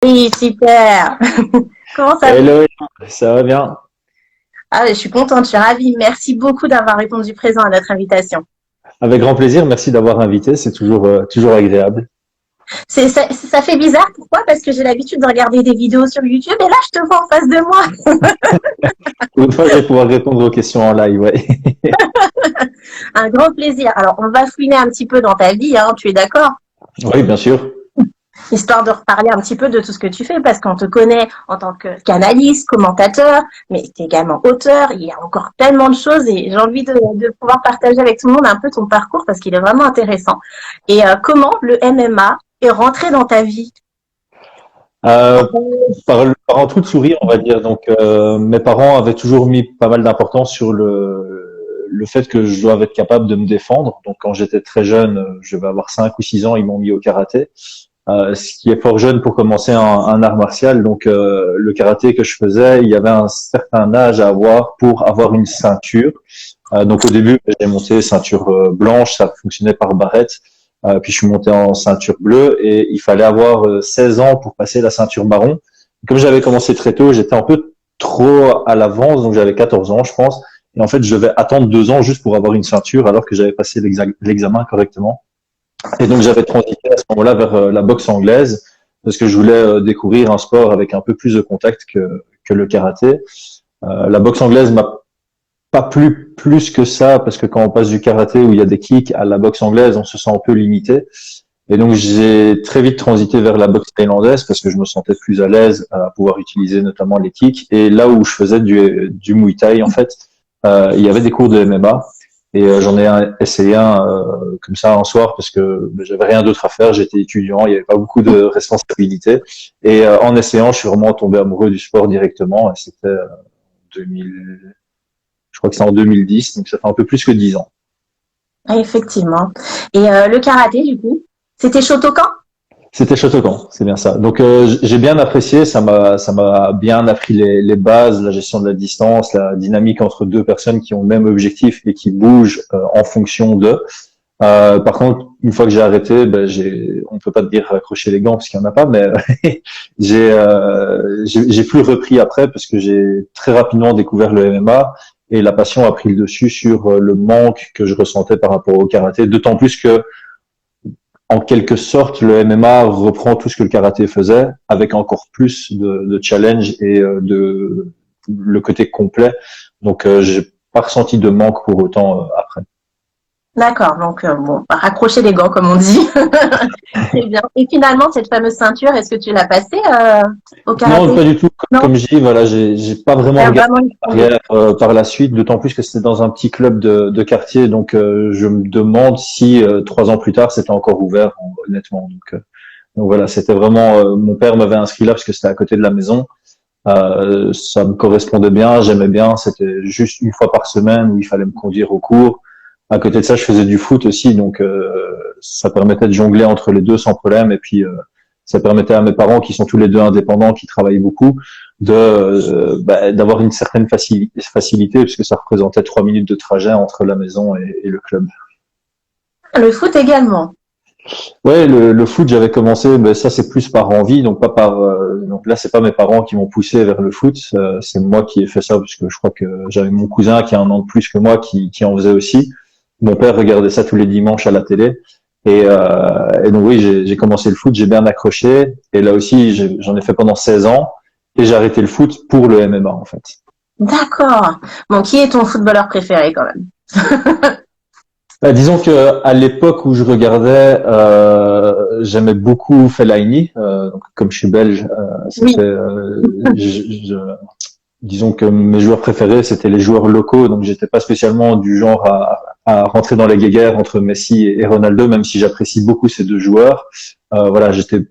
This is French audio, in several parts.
Oui, super. Comment ça va? Hello, ça va bien? Ah, je suis contente, je suis ravie. Merci beaucoup d'avoir répondu présent à notre invitation. Avec grand plaisir, merci d'avoir invité, c'est toujours agréable. Ça fait bizarre, pourquoi? Parce que j'ai l'habitude de regarder des vidéos sur YouTube et là, je te vois en face de moi. Pour une fois, je vais pouvoir répondre aux questions en live, ouais. Un grand plaisir. Alors, on va fouiner un petit peu dans ta vie, hein, tu es d'accord? Oui, bien sûr. Histoire de reparler un petit peu de tout ce que tu fais, parce qu'on te connaît en tant qu'analyste, commentateur, mais tu es également auteur. Il y a encore tellement de choses et j'ai envie de pouvoir partager avec tout le monde un peu ton parcours parce qu'il est vraiment intéressant. Et comment le MMA est rentré dans ta vie? Euh, par un trou de souris, on va dire. Donc, mes parents avaient toujours mis pas mal d'importance sur le fait que je dois être capable de me défendre. Donc, quand j'étais très jeune, je vais avoir 5 ou 6 ans, ils m'ont mis au karaté. Ce qui est fort jeune pour commencer un art martial. Donc, le karaté que je faisais, il y avait un certain âge à avoir pour avoir une ceinture. Donc, au début, j'ai monté ceinture blanche, ça fonctionnait par barrette. Puis, je suis monté en ceinture bleue et il fallait avoir 16 ans pour passer la ceinture marron. Comme j'avais commencé très tôt, j'étais un peu trop à l'avance, donc j'avais 14 ans, je pense. Et en fait, je devais attendre 2 ans juste pour avoir une ceinture alors que j'avais passé l'examen correctement. Et donc j'avais transité à ce moment-là vers la boxe anglaise parce que je voulais découvrir un sport avec un peu plus de contact que le karaté. La boxe anglaise m'a pas plu plus que ça parce que quand on passe du karaté où il y a des kicks à la boxe anglaise, on se sent un peu limité. Et donc j'ai très vite transité vers la boxe thaïlandaise parce que je me sentais plus à l'aise à pouvoir utiliser notamment les kicks. Et là où je faisais du Muay Thai, en fait, il y avait des cours de MMA. Et j'en ai essayé un comme ça un soir parce que j'avais rien d'autre à faire, j'étais étudiant, il n'y avait pas beaucoup de responsabilités. Et en essayant, je suis vraiment tombé amoureux du sport directement. Et c'était 2000, je crois que c'est en 2010, donc ça fait un peu plus que 10 ans. Ah, effectivement. Et le karaté, du coup, c'était Shotokan? C'était Shotokan, c'est bien ça. Donc j'ai bien apprécié, ça m'a bien appris les bases, la gestion de la distance, la dynamique entre deux personnes qui ont le même objectif et qui bougent en fonction d'eux. Par contre, une fois que j'ai arrêté, on peut pas te dire accrocher les gants parce qu'il y en a pas, mais j'ai plus repris après parce que j'ai très rapidement découvert le MMA et la passion a pris le dessus sur le manque que je ressentais par rapport au karaté. D'autant plus que en quelque sorte, le MMA reprend tout ce que le karaté faisait, avec encore plus de challenge et de le côté complet. Donc, j'ai pas ressenti de manque pour autant après. D'accord, donc bon, raccrocher les gants, comme on dit. Très bien. Et finalement, cette fameuse ceinture, est-ce que tu l'as passée au Non, karaté? pas du tout. Non, Comme je dis, voilà, j'ai pas vraiment t'as regardé vraiment en explosé. arrière par la suite, d'autant plus que c'était dans un petit club de quartier. Donc, je me demande si 3 ans plus tard, c'était encore ouvert, honnêtement. Donc voilà, c'était vraiment. Mon père m'avait inscrit là parce que c'était à côté de la maison. Ça me correspondait bien, j'aimais bien. C'était juste une fois par semaine où il fallait me conduire au cours. À côté de ça, je faisais du foot aussi, donc ça permettait de jongler entre les deux sans problème. Et puis, ça permettait à mes parents, qui sont tous les deux indépendants, qui travaillent beaucoup, d'avoir une certaine facilité, puisque ça représentait 3 minutes de trajet entre la maison et le club. Le foot également. Ouais, le foot, j'avais commencé, mais ça c'est plus par envie, donc pas par. Donc là, c'est pas mes parents qui m'ont poussé vers le foot, c'est moi qui ai fait ça parce que je crois que j'avais mon cousin qui a un an de plus que moi qui en faisait aussi. Mon père regardait ça tous les dimanches à la télé, et donc oui, j'ai commencé le foot, j'ai bien accroché, et là aussi j'en ai fait pendant 16 ans, et j'ai arrêté le foot pour le MMA en fait. D'accord. Bon, qui est ton footballeur préféré quand même? Disons que à l'époque où je regardais, j'aimais beaucoup Fellaini. Donc comme je suis belge, Oui. c'était, disons que mes joueurs préférés c'était les joueurs locaux. Donc j'étais pas spécialement du genre à rentrer dans les guéguerres entre Messi et Ronaldo, même si j'apprécie beaucoup ces deux joueurs. Voilà, j'étais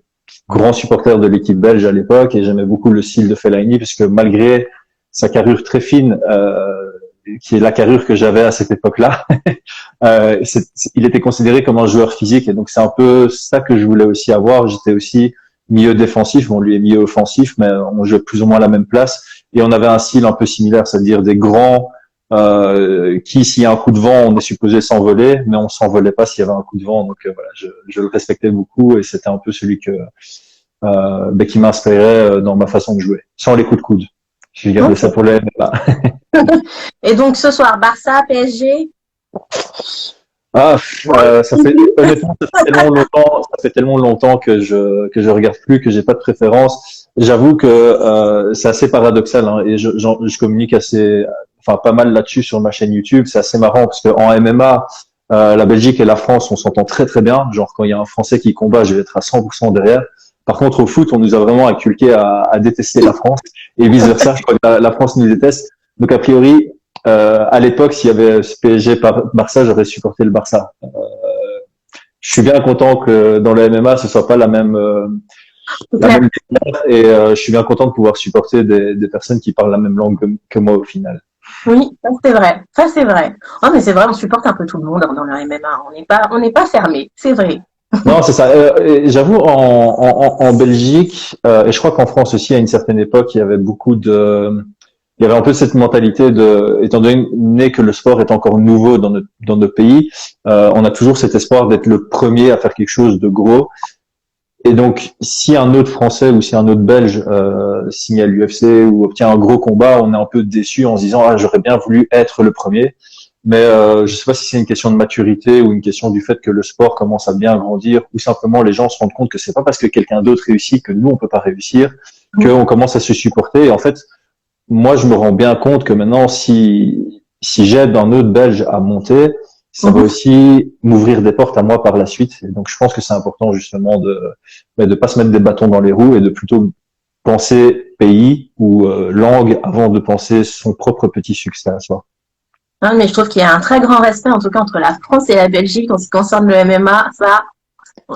grand supporter de l'équipe belge à l'époque et j'aimais beaucoup le style de Fellaini parce que malgré sa carrure très fine, qui est la carrure que j'avais à cette époque-là. Il était considéré comme un joueur physique et donc c'est un peu ça que je voulais aussi avoir. J'étais aussi milieu défensif, bon lui est milieu offensif, mais on jouait plus ou moins à la même place et on avait un style un peu similaire, c'est-à-dire des grands qui, s'il y a un coup de vent, on est supposé s'envoler, mais on s'envolait pas s'il y avait un coup de vent. Donc voilà, je le respectais beaucoup et c'était un peu celui qui m'inspirait dans ma façon de jouer, sans les coups de coude. J'ai gardé ça pour les MMA. Et donc ce soir, Barça, PSG. Ça fait honnêtement, ça fait tellement longtemps que je regarde plus, que j'ai pas de préférence. J'avoue que c'est assez paradoxal, hein, et je communique pas mal là-dessus sur ma chaîne YouTube. C'est assez marrant parce que en MMA, la Belgique et la France, on s'entend très très bien. Genre quand il y a un Français qui combat, je vais être à 100% derrière. Par contre, au foot, on nous a vraiment inculqué à détester la France et vice versa. Je crois que la France nous déteste. Donc a priori, à l'époque, s'il y avait PSG par Barça, j'aurais supporté le Barça. Je suis bien content que dans le MMA, ce soit pas la même déclare, et je suis bien content de pouvoir supporter des personnes qui parlent la même langue que moi au final. Oui, ça c'est vrai. Ça c'est vrai. Oh, mais c'est vrai, on supporte un peu tout le monde dans le MMA. On n'est pas fermé. C'est vrai. Non, c'est ça. J'avoue, en Belgique, et je crois qu'en France aussi, à une certaine époque, il y avait un peu cette mentalité étant donné que le sport est encore nouveau dans notre pays, on a toujours cet espoir d'être le premier à faire quelque chose de gros. Et donc, si un autre Français ou si un autre Belge signe à l'UFC ou obtient un gros combat, on est un peu déçu en se disant j'aurais bien voulu être le premier. Mais je sais pas si c'est une question de maturité ou une question du fait que le sport commence à bien grandir, ou simplement les gens se rendent compte que c'est pas parce que quelqu'un d'autre réussit que nous on peut pas réussir, qu'on commence à se supporter. Et en fait, moi je me rends bien compte que maintenant si j'aide un autre Belge à monter, ça va aussi m'ouvrir des portes à moi par la suite. Et donc je pense que c'est important justement de pas se mettre des bâtons dans les roues et de plutôt penser pays ou langue avant de penser son propre petit succès à soi. Non, mais je trouve qu'il y a un très grand respect, en tout cas, entre la France et la Belgique en ce qui concerne le MMA.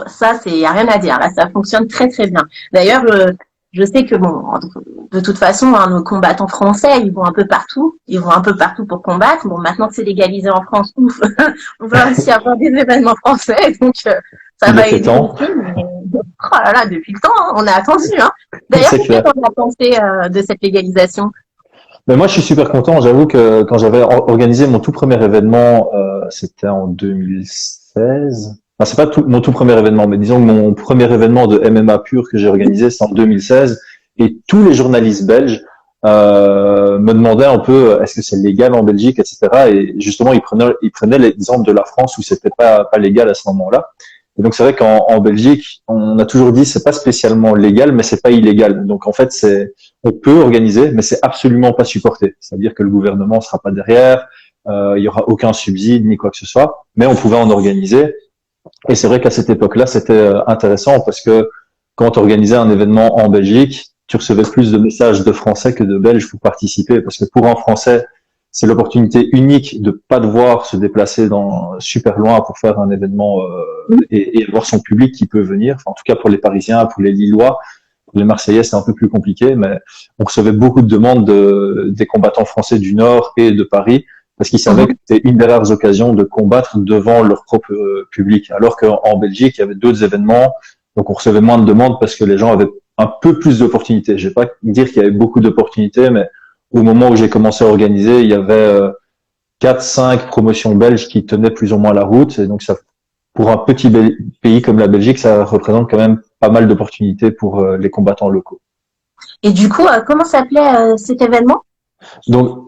Ça, c'est, y a rien à dire. Là, ça fonctionne très, très bien. D'ailleurs, je sais que bon, de toute façon, hein, nos combattants français, ils vont un peu partout. Ils vont un peu partout pour combattre. Bon, maintenant que c'est légalisé en France, ouf, on va aussi avoir des événements français, donc ça va aider aussi. Mais, oh là là, depuis le temps, hein, on a attendu. Hein. D'ailleurs, qu'est-ce qu'on a pensé de cette légalisation? Mais moi, je suis super content. J'avoue que quand j'avais organisé mon tout premier événement, c'était en 2016. Enfin, c'est pas mon tout premier événement, mais disons que mon premier événement de MMA pur que j'ai organisé, c'est en 2016. Et tous les journalistes belges me demandaient un peu est-ce que c'est légal en Belgique, etc. Et justement, ils prenaient l'exemple de la France où c'était pas légal à ce moment-là. Et donc c'est vrai qu'en Belgique, on a toujours dit c'est pas spécialement légal, mais c'est pas illégal. Donc en fait, on peut organiser, mais c'est absolument pas supporté. C'est-à-dire que le gouvernement sera pas derrière, il y aura aucun subside ni quoi que ce soit, mais on pouvait en organiser. Et c'est vrai qu'à cette époque-là, c'était intéressant parce que quand on organisait un événement en Belgique, tu recevais plus de messages de Français que de Belges pour participer, parce que pour un Français, c'est l'opportunité unique de pas devoir se déplacer super loin pour faire un événement et avoir son public qui peut venir. Enfin, en tout cas pour les Parisiens, pour les Lillois, pour les Marseillais, c'est un peu plus compliqué, mais on recevait beaucoup de demandes des combattants français du Nord et de Paris parce qu'ils savaient que c'était une des rares occasions de combattre devant leur propre public. Alors qu'en Belgique, il y avait d'autres événements, donc on recevait moins de demandes parce que les gens avaient un peu plus d'opportunités. Je vais pas dire qu'il y avait beaucoup d'opportunités, mais au moment où j'ai commencé à organiser, il y avait 4-5 promotions belges qui tenaient plus ou moins la route. Et donc, ça, pour un petit pays comme la Belgique, ça représente quand même pas mal d'opportunités pour les combattants locaux. Et du coup, comment s'appelait cet événement? Donc,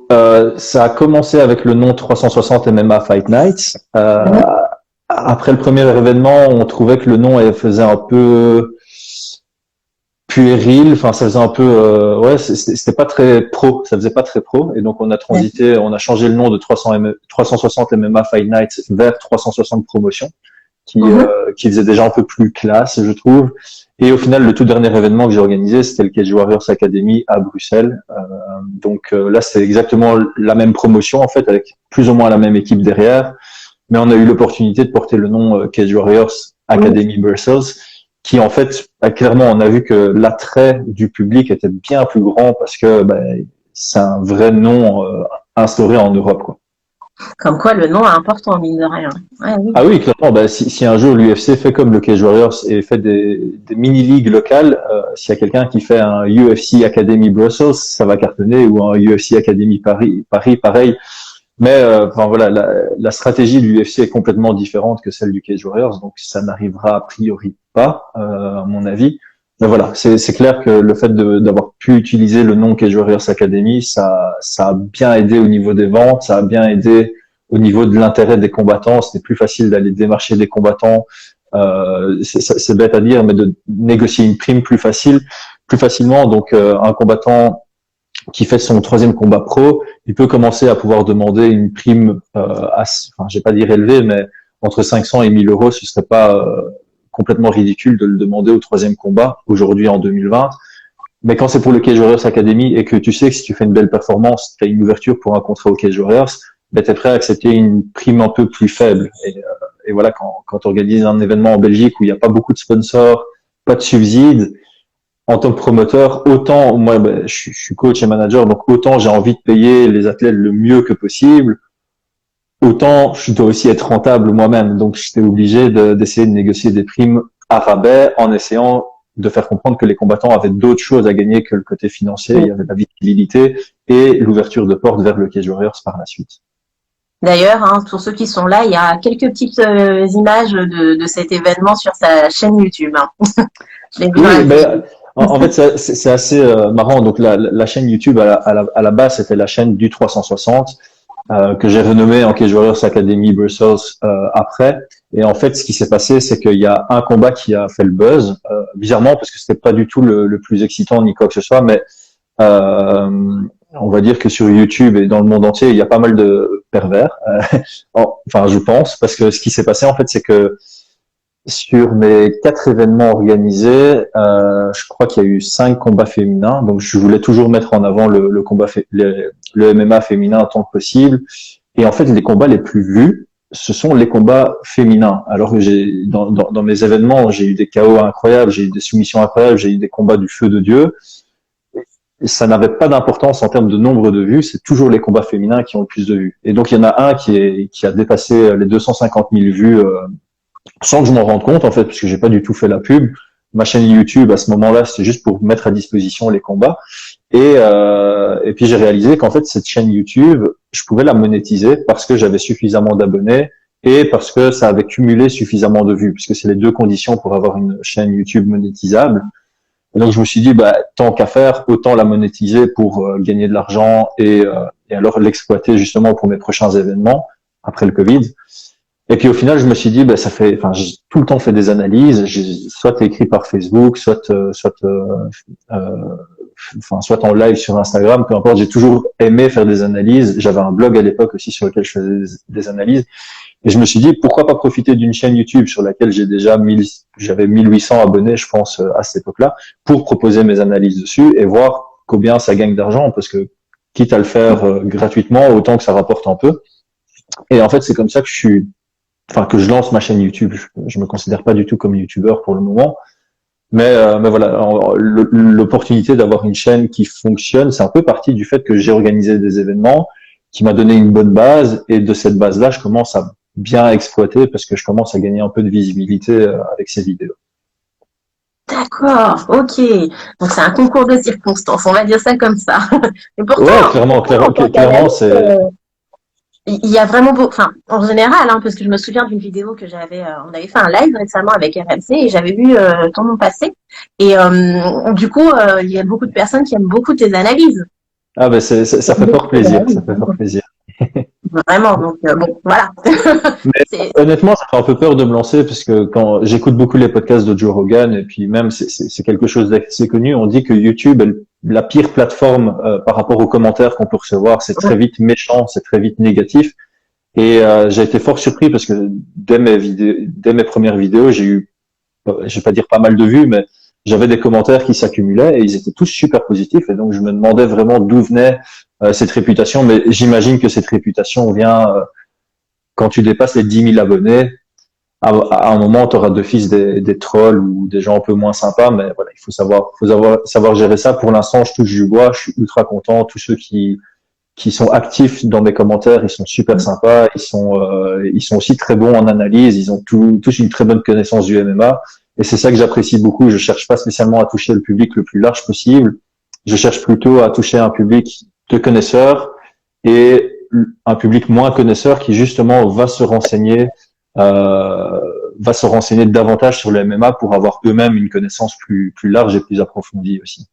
ça a commencé avec le nom 360 MMA Fight Nights. Après le premier événement, on trouvait que le nom faisait un peu puéril, enfin ça faisait un peu c'était pas très pro, ça faisait pas très pro, et donc on a transité, on a changé le nom de 360 MMA Fight Nights vers 360 Promotion qui faisait déjà un peu plus classe, je trouve. Et au final, le tout dernier événement que j'ai organisé, c'était le Cage Warriors Academy à Bruxelles. Donc là, c'est exactement la même promotion en fait, avec plus ou moins la même équipe derrière, mais on a eu l'opportunité de porter le nom Cage Warriors Academy Brussels, qui en fait, clairement, on a vu que l'attrait du public était bien plus grand parce que c'est un vrai nom instauré en Europe, quoi. Comme quoi, le nom est important, mine de rien. Ouais, oui. Ah oui, clairement. Si un jour l'UFC fait comme le Cage Warriors et fait des mini-ligues locales, s'il y a quelqu'un qui fait un UFC Academy Brussels, ça va cartonner, ou un UFC Academy Paris, pareil. Mais enfin voilà, la stratégie de l'UFC est complètement différente que celle du Cage Warriors, donc ça n'arrivera a priori pas, à mon avis. mais voilà, c'est clair que le fait d'avoir pu utiliser le nom Cage Warriors Academy, ça a bien aidé au niveau des ventes, ça a bien aidé au niveau de l'intérêt des combattants. C'était plus facile d'aller démarcher des combattants. C'est bête à dire, mais de négocier une prime plus facilement. Donc, un combattant qui fait son troisième combat pro, il peut commencer à pouvoir demander une prime, enfin, je vais pas dire élevée, mais entre 500 et 1000 euros, ce serait pas complètement ridicule de le demander au troisième combat, aujourd'hui en 2020. Mais quand c'est pour le Cage Warriors Academy et que tu sais que si tu fais une belle performance, tu as une ouverture pour un contrat au Cage Warriors, ben tu es prêt à accepter une prime un peu plus faible. Et voilà, quand tu organises un événement en Belgique où il n'y a pas beaucoup de sponsors, pas de subsides, en tant que promoteur, autant, moi, ben, je suis coach et manager, donc autant j'ai envie de payer les athlètes le mieux que possible, autant je dois aussi être rentable moi-même. Donc, j'étais obligé d'essayer de négocier des primes à rabais en essayant de faire comprendre que les combattants avaient d'autres choses à gagner que le côté financier. Il y avait la visibilité et l'ouverture de portes vers le Cage Warriors par la suite. D'ailleurs, hein, pour ceux qui sont là, il y a quelques petites images de cet événement sur sa chaîne YouTube. Hein. Oui, ben, en fait, c'est assez marrant. Donc, la chaîne YouTube, à la base, c'était la chaîne du 360, que j'ai renommée en Cage Warriors Academy Brussels après. Et en fait, ce qui s'est passé, c'est qu'il y a un combat qui a fait le buzz, bizarrement, parce que c'était pas du tout le plus excitant ni quoi que ce soit, mais on va dire que sur YouTube et dans le monde entier, il y a pas mal de pervers. Enfin, je pense, parce que ce qui s'est passé, en fait, c'est que sur mes 4 événements organisés, je crois qu'il y a eu 5 combats féminins. Donc, je voulais toujours mettre en avant le combat, le MMA féminin tant que possible. Et en fait, les combats les plus vus, ce sont les combats féminins. Alors que dans mes événements, j'ai eu des KO incroyables, j'ai eu des soumissions incroyables, j'ai eu des combats du feu de Dieu. Et ça n'avait pas d'importance en termes de nombre de vues, c'est toujours les combats féminins qui ont le plus de vues. Et donc, il y en a un qui a dépassé les 250 000 vues, sans que je m'en rende compte, en fait, puisque j'ai pas du tout fait la pub. Ma chaîne YouTube, à ce moment-là, c'était juste pour mettre à disposition les combats. Et puis, j'ai réalisé qu'en fait, cette chaîne YouTube, je pouvais la monétiser parce que j'avais suffisamment d'abonnés et parce que ça avait cumulé suffisamment de vues, puisque c'est les deux conditions pour avoir une chaîne YouTube monétisable. Et donc, je me suis dit, bah, tant qu'à faire, autant la monétiser pour gagner de l'argent et alors l'exploiter justement pour mes prochains événements après le Covid. Et puis au final, je me suis dit, bah, enfin, j'ai tout le temps fait des analyses, soit écrit par Facebook, soit en live sur Instagram, peu importe. J'ai toujours aimé faire des analyses. J'avais un blog à l'époque aussi sur lequel je faisais des analyses. Et je me suis dit, pourquoi pas profiter d'une chaîne YouTube sur laquelle j'avais 1800 abonnés, je pense, à cette époque-là, pour proposer mes analyses dessus et voir combien ça gagne d'argent, parce que quitte à le faire gratuitement, autant que ça rapporte un peu. Et en fait, c'est comme ça que que je lance ma chaîne YouTube. Je me considère pas du tout comme YouTubeur pour le moment. Mais voilà, l'opportunité d'avoir une chaîne qui fonctionne, c'est un peu partie du fait que j'ai organisé des événements qui m'a donné une bonne base. Et de cette base-là, je commence à bien exploiter parce que je commence à gagner un peu de visibilité avec ces vidéos. D'accord, ok. Donc c'est un concours de circonstances, on va dire ça comme ça. Et pourtant, Ouais, clairement, c'est. Il y a vraiment beau, enfin, en général, hein, parce que je me souviens d'une vidéo que on avait fait un live récemment avec RMC et j'avais vu ton nom passer. Et du coup, il y a beaucoup de personnes qui aiment beaucoup tes analyses. Ah ben ça fait fort plaisir, ça fait fort plaisir. Vraiment, donc bon, voilà. Mais honnêtement, ça fait un peu peur de me lancer parce que quand j'écoute beaucoup les podcasts de Joe Rogan et puis même c'est quelque chose d'assez connu, on dit que YouTube est la pire plateforme par rapport aux commentaires qu'on peut recevoir. C'est très vite méchant, c'est très vite négatif. Et j'ai été fort surpris parce que dès mes premières vidéos, j'ai eu, je vais pas dire pas mal de vues, mais j'avais des commentaires qui s'accumulaient et ils étaient tous super positifs. Et donc je me demandais vraiment d'où venait cette réputation. Mais j'imagine que cette réputation vient quand tu dépasses les 10 000 abonnés. À un moment, tu auras d'office des trolls ou des gens un peu moins sympas, mais voilà, il faut savoir gérer ça. Pour l'instant, je touche du bois, je suis ultra content. Tous ceux qui sont actifs dans mes commentaires, ils sont super sympas, ils sont aussi très bons en analyse, ils ont tous une très bonne connaissance du MMA, et c'est ça que j'apprécie beaucoup. Je cherche pas spécialement à toucher le public le plus large possible, je cherche plutôt à toucher un public de connaisseurs et un public moins connaisseur qui justement va se renseigner va se renseigner davantage sur le MMA pour avoir eux-mêmes une connaissance plus large et plus approfondie aussi.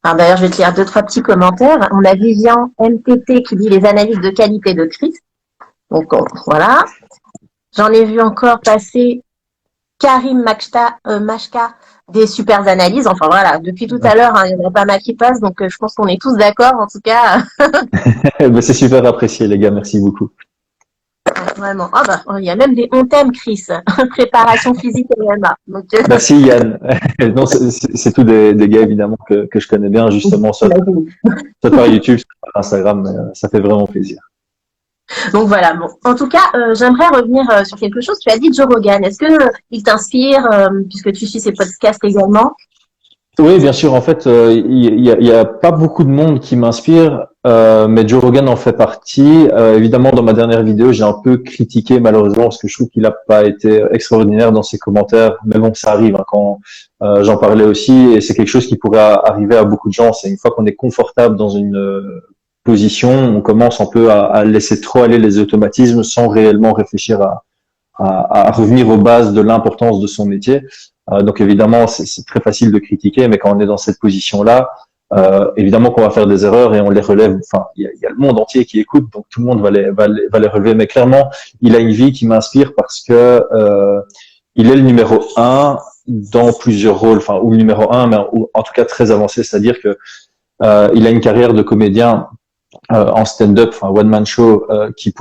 Alors d'ailleurs, je vais te lire 2-3 petits commentaires. On a Vivian MTT qui dit les analyses de qualité de Chris. Donc voilà. J'en ai vu encore passer Karim Machka, des super analyses. Enfin voilà, depuis tout à l'heure, il y en a pas mal qui passent, donc je pense qu'on est tous d'accord. En tout cas, C'est super apprécié, les gars. Merci beaucoup. vraiment. Ah bah, il y a même des on t'aime, Chris. Préparation physique et MMA. Donc, Merci Yann. Non, c'est tout des gars évidemment que je connais bien, justement, soit par YouTube, soit par Instagram. Mais, ça fait vraiment plaisir. donc voilà. Bon, en tout cas, j'aimerais revenir sur quelque chose. Tu as dit Joe Rogan. Est-ce que il t'inspire, puisque tu suis ses podcasts également? Oui, bien sûr. En fait, il y a pas beaucoup de monde qui m'inspire, mais Joe Rogan en fait partie. Évidemment, dans ma dernière vidéo, j'ai un peu critiqué malheureusement parce que je trouve qu'il a pas été extraordinaire dans ses commentaires. Mais bon, ça arrive hein, quand j'en parlais aussi, et c'est quelque chose qui pourrait arriver à beaucoup de gens. C'est une fois qu'on est confortable dans une position, on commence un peu à laisser trop aller les automatismes sans réellement réfléchir à revenir aux bases de l'importance de son métier. Donc évidemment, c'est très facile de critiquer, mais quand on est dans cette position-là, évidemment qu'on va faire des erreurs et on les relève. Enfin, il y a le monde entier qui écoute, donc tout le monde va les relever. Mais clairement, il a une vie qui m'inspire parce que il est le numéro un dans plusieurs rôles, enfin ou le numéro un, mais en tout cas très avancé. C'est-à-dire que il a une carrière de comédien en stand-up, enfin one man show, il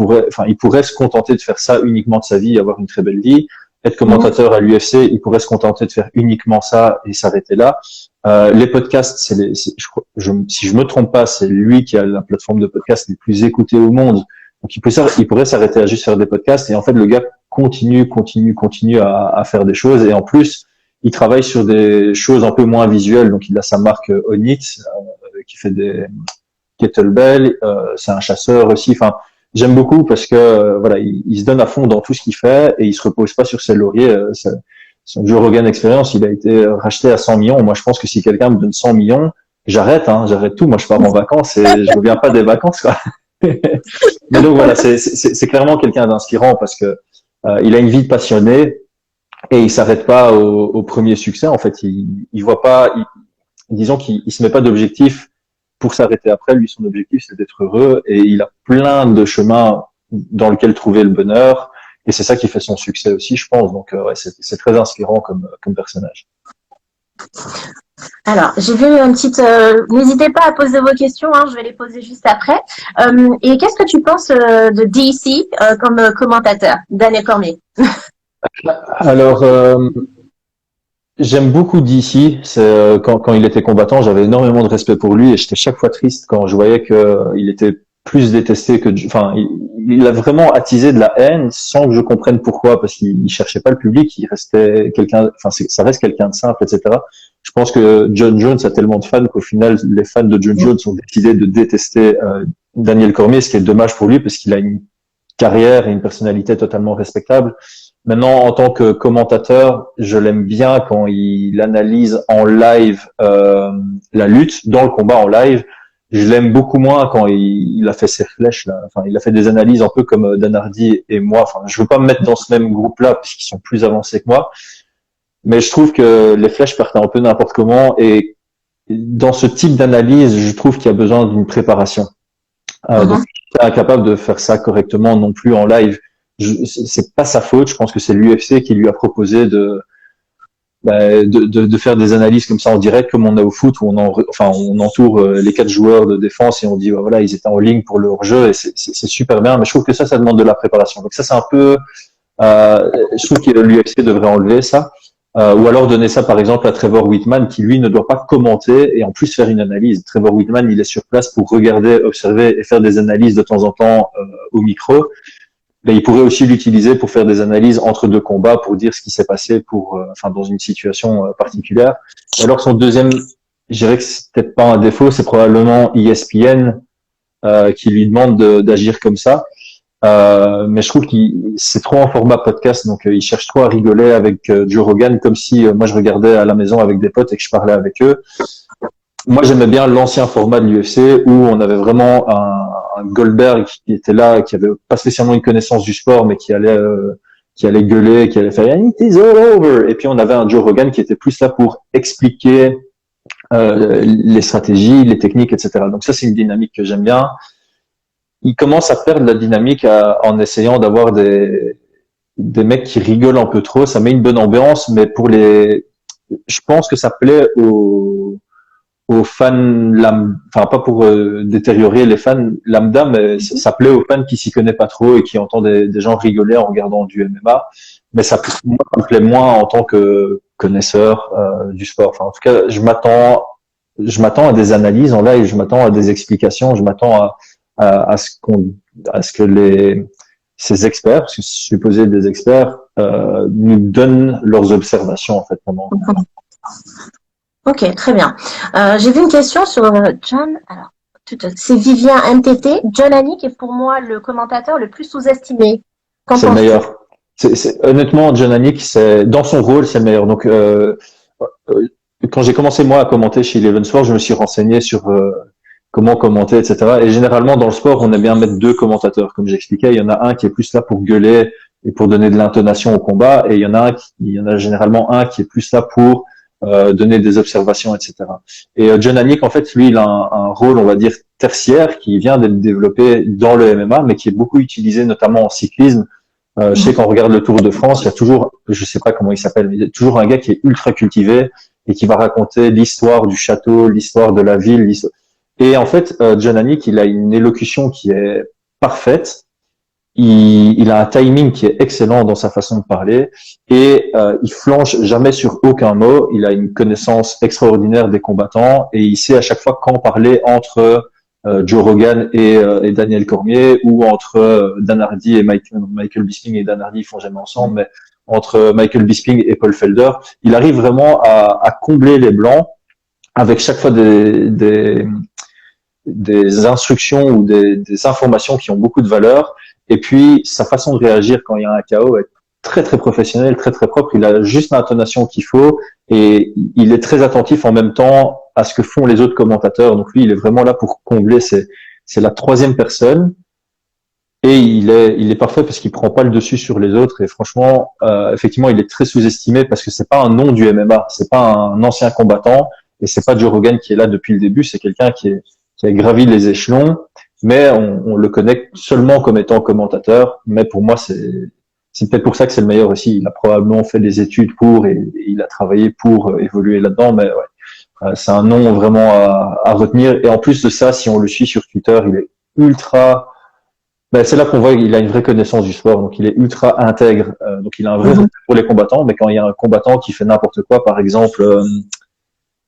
pourrait se contenter de faire ça uniquement de sa vie, avoir une très belle vie. Être commentateur à l'UFC, il pourrait se contenter de faire uniquement ça et s'arrêter là. Les podcasts, si je me trompe pas, c'est lui qui a la plateforme de podcast les plus écoutée au monde. Donc il pourrait s'arrêter à juste faire des podcasts et en fait le gars continue à faire des choses et en plus il travaille sur des choses un peu moins visuelles. Donc il a sa marque Onit qui fait des kettlebell, c'est un chasseur aussi. Enfin, j'aime beaucoup parce que voilà, il se donne à fond dans tout ce qu'il fait et il se repose pas sur ses lauriers. Son Joe Rogan Experience, il a été racheté à 100 millions. Moi, je pense que si quelqu'un me donne 100 millions, j'arrête tout. Moi, je pars en vacances et je reviens pas des vacances, quoi. Mais donc voilà, c'est clairement quelqu'un d'inspirant parce que il a une vie de passionné et il s'arrête pas au premier succès. En fait, il voit pas, disons qu'il se met pas d'objectif pour s'arrêter après. Lui, son objectif, c'est d'être heureux et il a plein de chemins dans lesquels trouver le bonheur. Et c'est ça qui fait son succès aussi, je pense. Donc, ouais, c'est très inspirant comme personnage. Alors, j'ai vu une petite. N'hésitez pas à poser vos questions, hein, je vais les poser juste après. Et qu'est-ce que tu penses de DC comme commentateur, Daniel Cormier? Alors, j'aime beaucoup DC. C'est quand il était combattant, j'avais énormément de respect pour lui et j'étais chaque fois triste quand je voyais qu'il était plus détesté que, enfin, il a vraiment attisé de la haine sans que je comprenne pourquoi, parce qu'il cherchait pas le public, il restait quelqu'un, enfin, ça reste quelqu'un de simple, etc. Je pense que John Jones a tellement de fans qu'au final, les fans de John Jones ont décidé de détester Daniel Cormier, ce qui est dommage pour lui parce qu'il a une carrière et une personnalité totalement respectable. Maintenant, en tant que commentateur, je l'aime bien quand il analyse en live la lutte, dans le combat en live. Je l'aime beaucoup moins quand il a fait ses flèches là. Enfin, il a fait des analyses un peu comme Dan Hardy et moi. Enfin, je veux pas me mettre dans ce même groupe-là parce qu'ils sont plus avancés que moi. Mais je trouve que les flèches partent un peu n'importe comment et dans ce type d'analyse, je trouve qu'il y a besoin d'une préparation. Donc, je suis pas incapable de faire ça correctement non plus en live. C'est pas sa faute. Je pense que c'est l'UFC qui lui a proposé de faire des analyses comme ça en direct, comme on a au foot, où on entoure les 4 joueurs de défense et on dit voilà, ils étaient en ligne pour leur jeu et c'est super bien. Mais je trouve que ça demande de la préparation. Donc ça, c'est un peu, je trouve que l'UFC devrait enlever ça. Ou alors donner ça par exemple à Trevor Whitman qui lui ne doit pas commenter et en plus faire une analyse. Trevor Whitman, il est sur place pour regarder, observer et faire des analyses de temps en temps au micro. Mais il pourrait aussi l'utiliser pour faire des analyses entre deux combats pour dire ce qui s'est passé dans une situation particulière. Et alors son deuxième, je dirais que c'est peut-être pas un défaut, c'est probablement ESPN qui lui demande d'agir comme ça. Mais je trouve qu'il c'est trop en format podcast, donc il cherche trop à rigoler avec Joe Rogan, comme si moi je regardais à la maison avec des potes et que je parlais avec eux. Moi j'aimais bien l'ancien format de l'UFC où on avait vraiment un Goldberg qui était là, qui avait pas spécialement une connaissance du sport, mais qui qui allait gueuler, qui allait faire "It is all over", et puis on avait un Joe Rogan qui était plus là pour expliquer les stratégies, les techniques, etc. Donc ça, c'est une dynamique que j'aime bien. Il commence à perdre la dynamique en essayant d'avoir des mecs qui rigolent un peu trop. Ça met une bonne ambiance, mais je pense que ça plaît aux fans enfin pas pour détériorer les fans lambda, mais ça plaît aux fans qui s'y connaissent pas trop et qui entendent des gens rigoler en regardant du MMA. Mais moi, ça me plaît moins en tant que connaisseur du sport. Enfin, en tout cas, je m'attends à des analyses en live, je m'attends à des explications, je m'attends à ce que ces experts, parce que je suis supposé des experts, nous donnent leurs observations en fait pendant. Ok, très bien. J'ai vu une question sur John. Alors, c'est Vivien MTT. John Anik est pour moi le commentateur le plus sous-estimé. C'est le meilleur. Honnêtement, John Anik, dans son rôle, c'est le meilleur. Donc, quand j'ai commencé moi à commenter chez Eleven Sport, je me suis renseigné sur comment commenter, etc. Et généralement, dans le sport, on aime bien mettre deux commentateurs. Comme j'expliquais, il y en a un qui est plus là pour gueuler et pour donner de l'intonation au combat, et il y en a généralement un qui est plus là pour donner des observations, etc. Et John Anik, en fait, lui, il a un rôle, on va dire, tertiaire, qui vient d'être développé dans le MMA, mais qui est beaucoup utilisé, notamment en cyclisme. Je sais qu'on regarde le Tour de France, il y a toujours, je sais pas comment il s'appelle, mais il y a toujours un gars qui est ultra cultivé et qui va raconter l'histoire du château, l'histoire de la ville. Et en fait, John Anik, il a une élocution qui est parfaite. Il a un timing qui est excellent dans sa façon de parler et il flanche jamais sur aucun mot. Il a une connaissance extraordinaire des combattants et il sait à chaque fois quand parler entre Joe Rogan et Daniel Cormier, ou entre Dan Hardy et Michael Bisping et Dan Hardy, ils font jamais ensemble, mais entre Michael Bisping et Paul Felder. Il arrive vraiment à combler les blancs avec chaque fois des instructions ou des informations qui ont beaucoup de valeur. Et puis, sa façon de réagir quand il y a un KO est très, très professionnelle, très, très propre. Il a juste l'intonation qu'il faut et il est très attentif en même temps à ce que font les autres commentateurs. Donc lui, il est vraiment là pour combler. C'est la troisième personne et il est parfait parce qu'il prend pas le dessus sur les autres. Et franchement, effectivement, il est très sous-estimé parce que c'est pas un nom du MMA. C'est pas un ancien combattant et c'est pas Joe Rogan qui est là depuis le début. C'est quelqu'un qui a gravi les échelons, mais on le connaît seulement comme étant commentateur. Mais pour moi, c'est peut-être pour ça que c'est le meilleur aussi. Il a probablement fait des études et il a travaillé pour évoluer là-dedans. Mais ouais, c'est un nom vraiment à retenir. Et en plus de ça, si on le suit sur Twitter, il est ultra. C'est là qu'on voit qu'il a une vraie connaissance du sport. Donc il est ultra intègre. Donc il a un vrai respect pour les combattants. Mais quand il y a un combattant qui fait n'importe quoi, par exemple.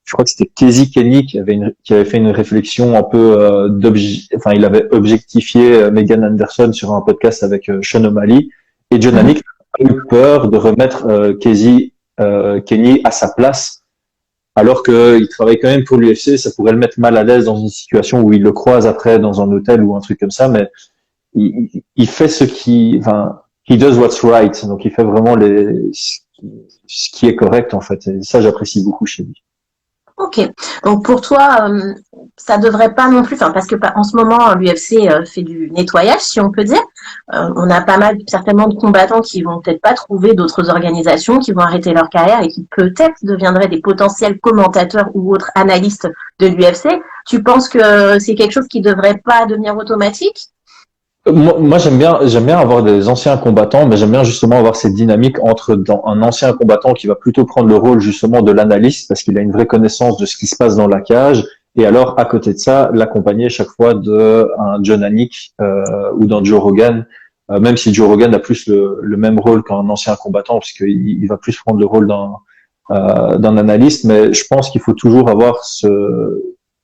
Je crois que c'était Casey Kenny qui avait fait une réflexion un peu il avait objectifié Megan Anderson sur un podcast avec Sean O'Malley, et John Anik a eu peur de remettre Casey Kenny à sa place, alors qu'il travaille quand même pour l'UFC. Ça pourrait le mettre mal à l'aise dans une situation où il le croise après dans un hôtel ou un truc comme ça, mais il fait he does what's right, donc il fait vraiment ce qui est correct en fait, et ça j'apprécie beaucoup chez lui. Ok, donc pour toi, ça devrait pas non plus, parce que en ce moment l'UFC fait du nettoyage, si on peut dire. On a pas mal certainement de combattants qui vont peut-être pas trouver d'autres organisations, qui vont arrêter leur carrière et qui peut-être deviendraient des potentiels commentateurs ou autres analystes de l'UFC. Tu penses que c'est quelque chose qui devrait pas devenir automatique? Moi j'aime bien avoir des anciens combattants, mais j'aime bien justement avoir cette dynamique entre un ancien combattant qui va plutôt prendre le rôle justement de l'analyste parce qu'il a une vraie connaissance de ce qui se passe dans la cage, et alors à côté de ça l'accompagner chaque fois d'un John Anik ou d'un Joe Rogan, même si Joe Rogan a plus le même rôle qu'un ancien combattant parce qu'il va plus prendre le rôle d'un analyste. Mais je pense qu'il faut toujours avoir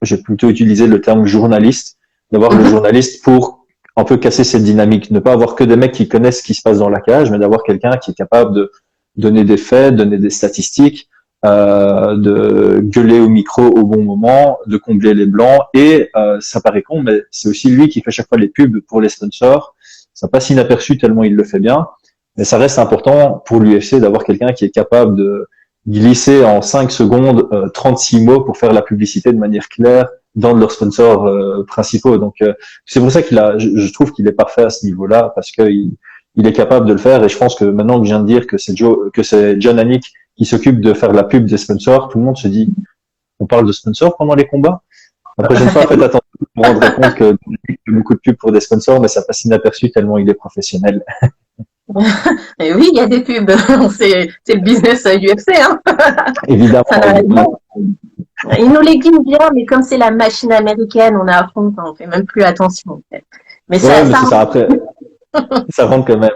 j'ai plutôt utilisé le terme journaliste, d'avoir le journaliste pour un peu casser cette dynamique, ne pas avoir que des mecs qui connaissent ce qui se passe dans la cage, mais d'avoir quelqu'un qui est capable de donner des faits, donner des statistiques, de gueuler au micro au bon moment, de combler les blancs. Et ça paraît con, mais c'est aussi lui qui fait chaque fois les pubs pour les sponsors. Ça passe inaperçu tellement il le fait bien, mais ça reste important pour l'UFC d'avoir quelqu'un qui est capable de glisser en 5 secondes 36 mots pour faire la publicité de manière claire dans leurs sponsors principaux. Donc c'est pour ça je trouve qu'il est parfait à ce niveau-là, parce que il est capable de le faire. Et je pense que maintenant que je viens de dire que c'est John Anik qui s'occupe de faire la pub des sponsors, tout le monde se dit, on parle de sponsors pendant les combats. La prochaine fois, faites attention, vous vous rendrez compte que il y a beaucoup de pubs pour des sponsors, mais ça passe inaperçu tellement il est professionnel. Et oui, il y a des pubs. C'est le business UFC, hein. Évidemment. Ça n'arrête pas. Ils nous les glissent bien, mais comme c'est la machine américaine, on est à fond, on fait même plus attention, en fait. Mais Ouais, ça, mais ça c'est ça. Après, ça rentre quand même.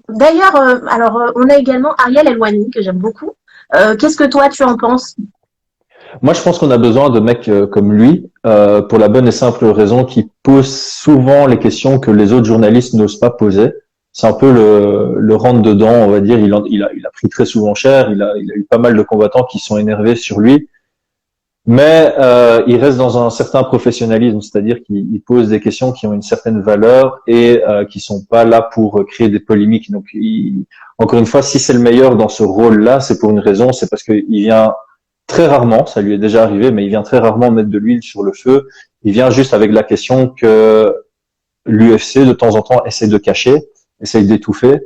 D'ailleurs, alors on a également Ariel Elwani que j'aime beaucoup. Qu'est-ce que toi tu en penses? Moi, je pense qu'on a besoin de mecs comme lui, pour la bonne et simple raison qu'il pose souvent les questions que les autres journalistes n'osent pas poser. C'est un peu le rentre dedans, on va dire. Il a pris très souvent cher. Il a eu pas mal de combattants qui sont énervés sur lui. Mais il reste dans un certain professionnalisme, c'est-à-dire qu'il pose des questions qui ont une certaine valeur et qui sont pas là pour créer des polémiques. Donc, encore une fois, si c'est le meilleur dans ce rôle-là, c'est pour une raison, c'est parce qu'il vient très rarement, ça lui est déjà arrivé, mais il vient très rarement mettre de l'huile sur le feu. Il vient juste avec la question que l'UFC, de temps en temps, essaie de cacher, essaie d'étouffer,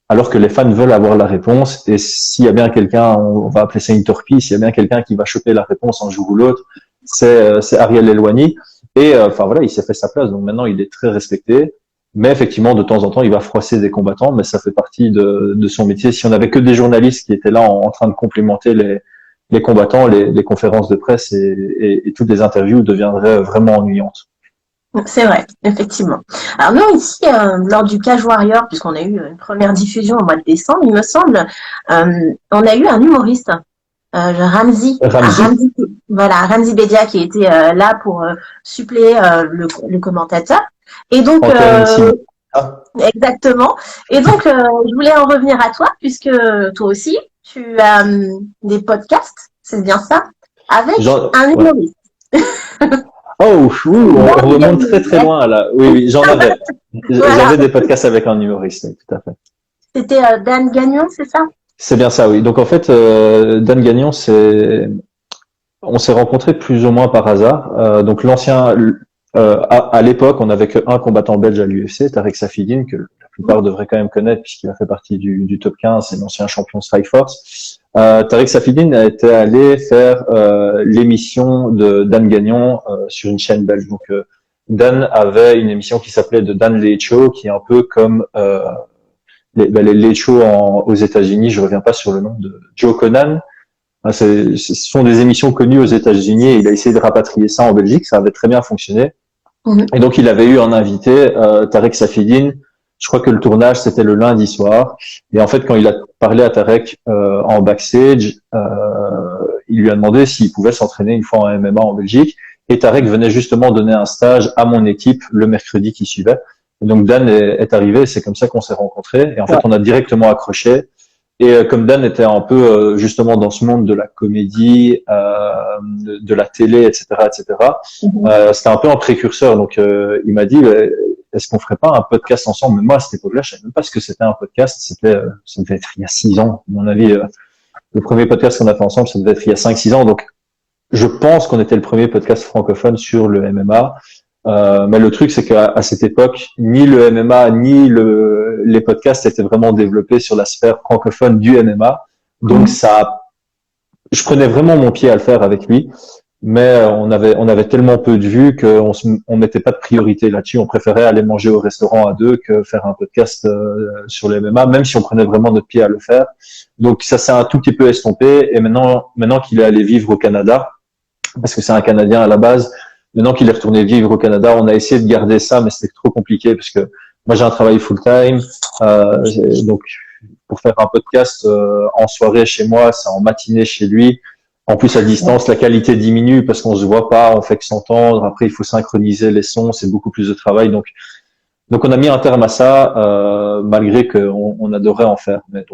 alors que les fans veulent avoir la réponse. Et s'il y a bien quelqu'un, on va appeler ça une torpille, s'il y a bien quelqu'un qui va choper la réponse un jour ou l'autre, c'est Ariel Elwani. Et enfin voilà, il s'est fait sa place, donc maintenant il est très respecté. Mais effectivement, de temps en temps, il va froisser des combattants, mais ça fait partie de son métier. Si on avait que des journalistes qui étaient là en train de complémenter les combattants, les conférences de presse et toutes les interviews deviendraient vraiment ennuyantes. C'est vrai, effectivement. Alors nous ici, lors du Cage Warrior, puisqu'on a eu une première diffusion au mois de décembre, il me semble, on a eu un humoriste, Ramzi, Ramzi. voilà, Ramzi Bedia qui était là pour suppléer le commentateur. Et donc, exactement. Et donc, je voulais en revenir à toi, puisque toi aussi, tu as des podcasts, c'est bien ça, avec un humoriste. Ouais. Oh, on remonte très très loin là. Oui, j'en avais. Voilà. J'avais des podcasts avec un humoriste, tout à fait. C'était Dan Gagnon, c'est ça? C'est bien ça, oui. Donc en fait, Dan Gagnon, on s'est rencontrés plus ou moins par hasard. Donc l'ancien, à l'époque, on n'avait qu'un combattant belge à l'UFC, Tarek Saffiedine, que la plupart devraient quand même connaître puisqu'il a fait partie du top 15, c'est l'ancien champion Strikeforce. Tarek Saffiedine était allé faire l'émission de Dan Gagnon sur une chaîne belge. Donc Dan avait une émission qui s'appelait The Dan Late Show, qui est un peu comme les Late Show aux États-Unis. Je reviens pas sur le nom de Joe Conan. Ce sont des émissions connues aux États-Unis et il a essayé de rapatrier ça en Belgique. Ça avait très bien fonctionné. Et donc il avait eu un invité, Tarek Saffiedine. Je crois que le tournage, c'était le lundi soir. Et en fait, quand il a parlé à Tarek en backstage, il lui a demandé s'il pouvait s'entraîner une fois en MMA en Belgique. Et Tarek venait justement donner un stage à mon équipe le mercredi qui suivait. Et donc Dan est arrivé, c'est comme ça qu'on s'est rencontrés. Et en fait, on a directement accroché. Et comme Dan était un peu justement dans ce monde de la comédie, de la télé, etc., c'était un peu un précurseur. Donc il m'a dit, est-ce qu'on ferait pas un podcast ensemble? Mais moi, à cette époque-là, je savais même pas ce que c'était un podcast. Ça devait être il y a 6 ans. À mon avis, le premier podcast qu'on a fait ensemble, ça devait être il y a 5-6 ans. Donc, je pense qu'on était le premier podcast francophone sur le MMA. Mais le truc, c'est qu'à cette époque, ni le MMA, ni les podcasts étaient vraiment développés sur la sphère francophone du MMA. Donc, je prenais vraiment mon pied à le faire avec lui. Mais on avait tellement peu de vues qu'on mettait pas de priorité là-dessus. On préférait aller manger au restaurant à deux que faire un podcast sur le MMA, même si on prenait vraiment notre pied à le faire. Donc ça s'est un tout petit peu estompé. Et maintenant qu'il est allé vivre au Canada, parce que c'est un Canadien à la base, maintenant qu'il est retourné vivre au Canada, on a essayé de garder ça, mais c'était trop compliqué parce que moi j'ai un travail full-time, donc pour faire un podcast en soirée chez moi, c'est en matinée chez lui. En plus, à distance, la qualité diminue parce qu'on se voit pas, on fait que s'entendre. Après, il faut synchroniser les sons, c'est beaucoup plus de travail. Donc on a mis un terme à ça, malgré qu'on adorait en faire. Mais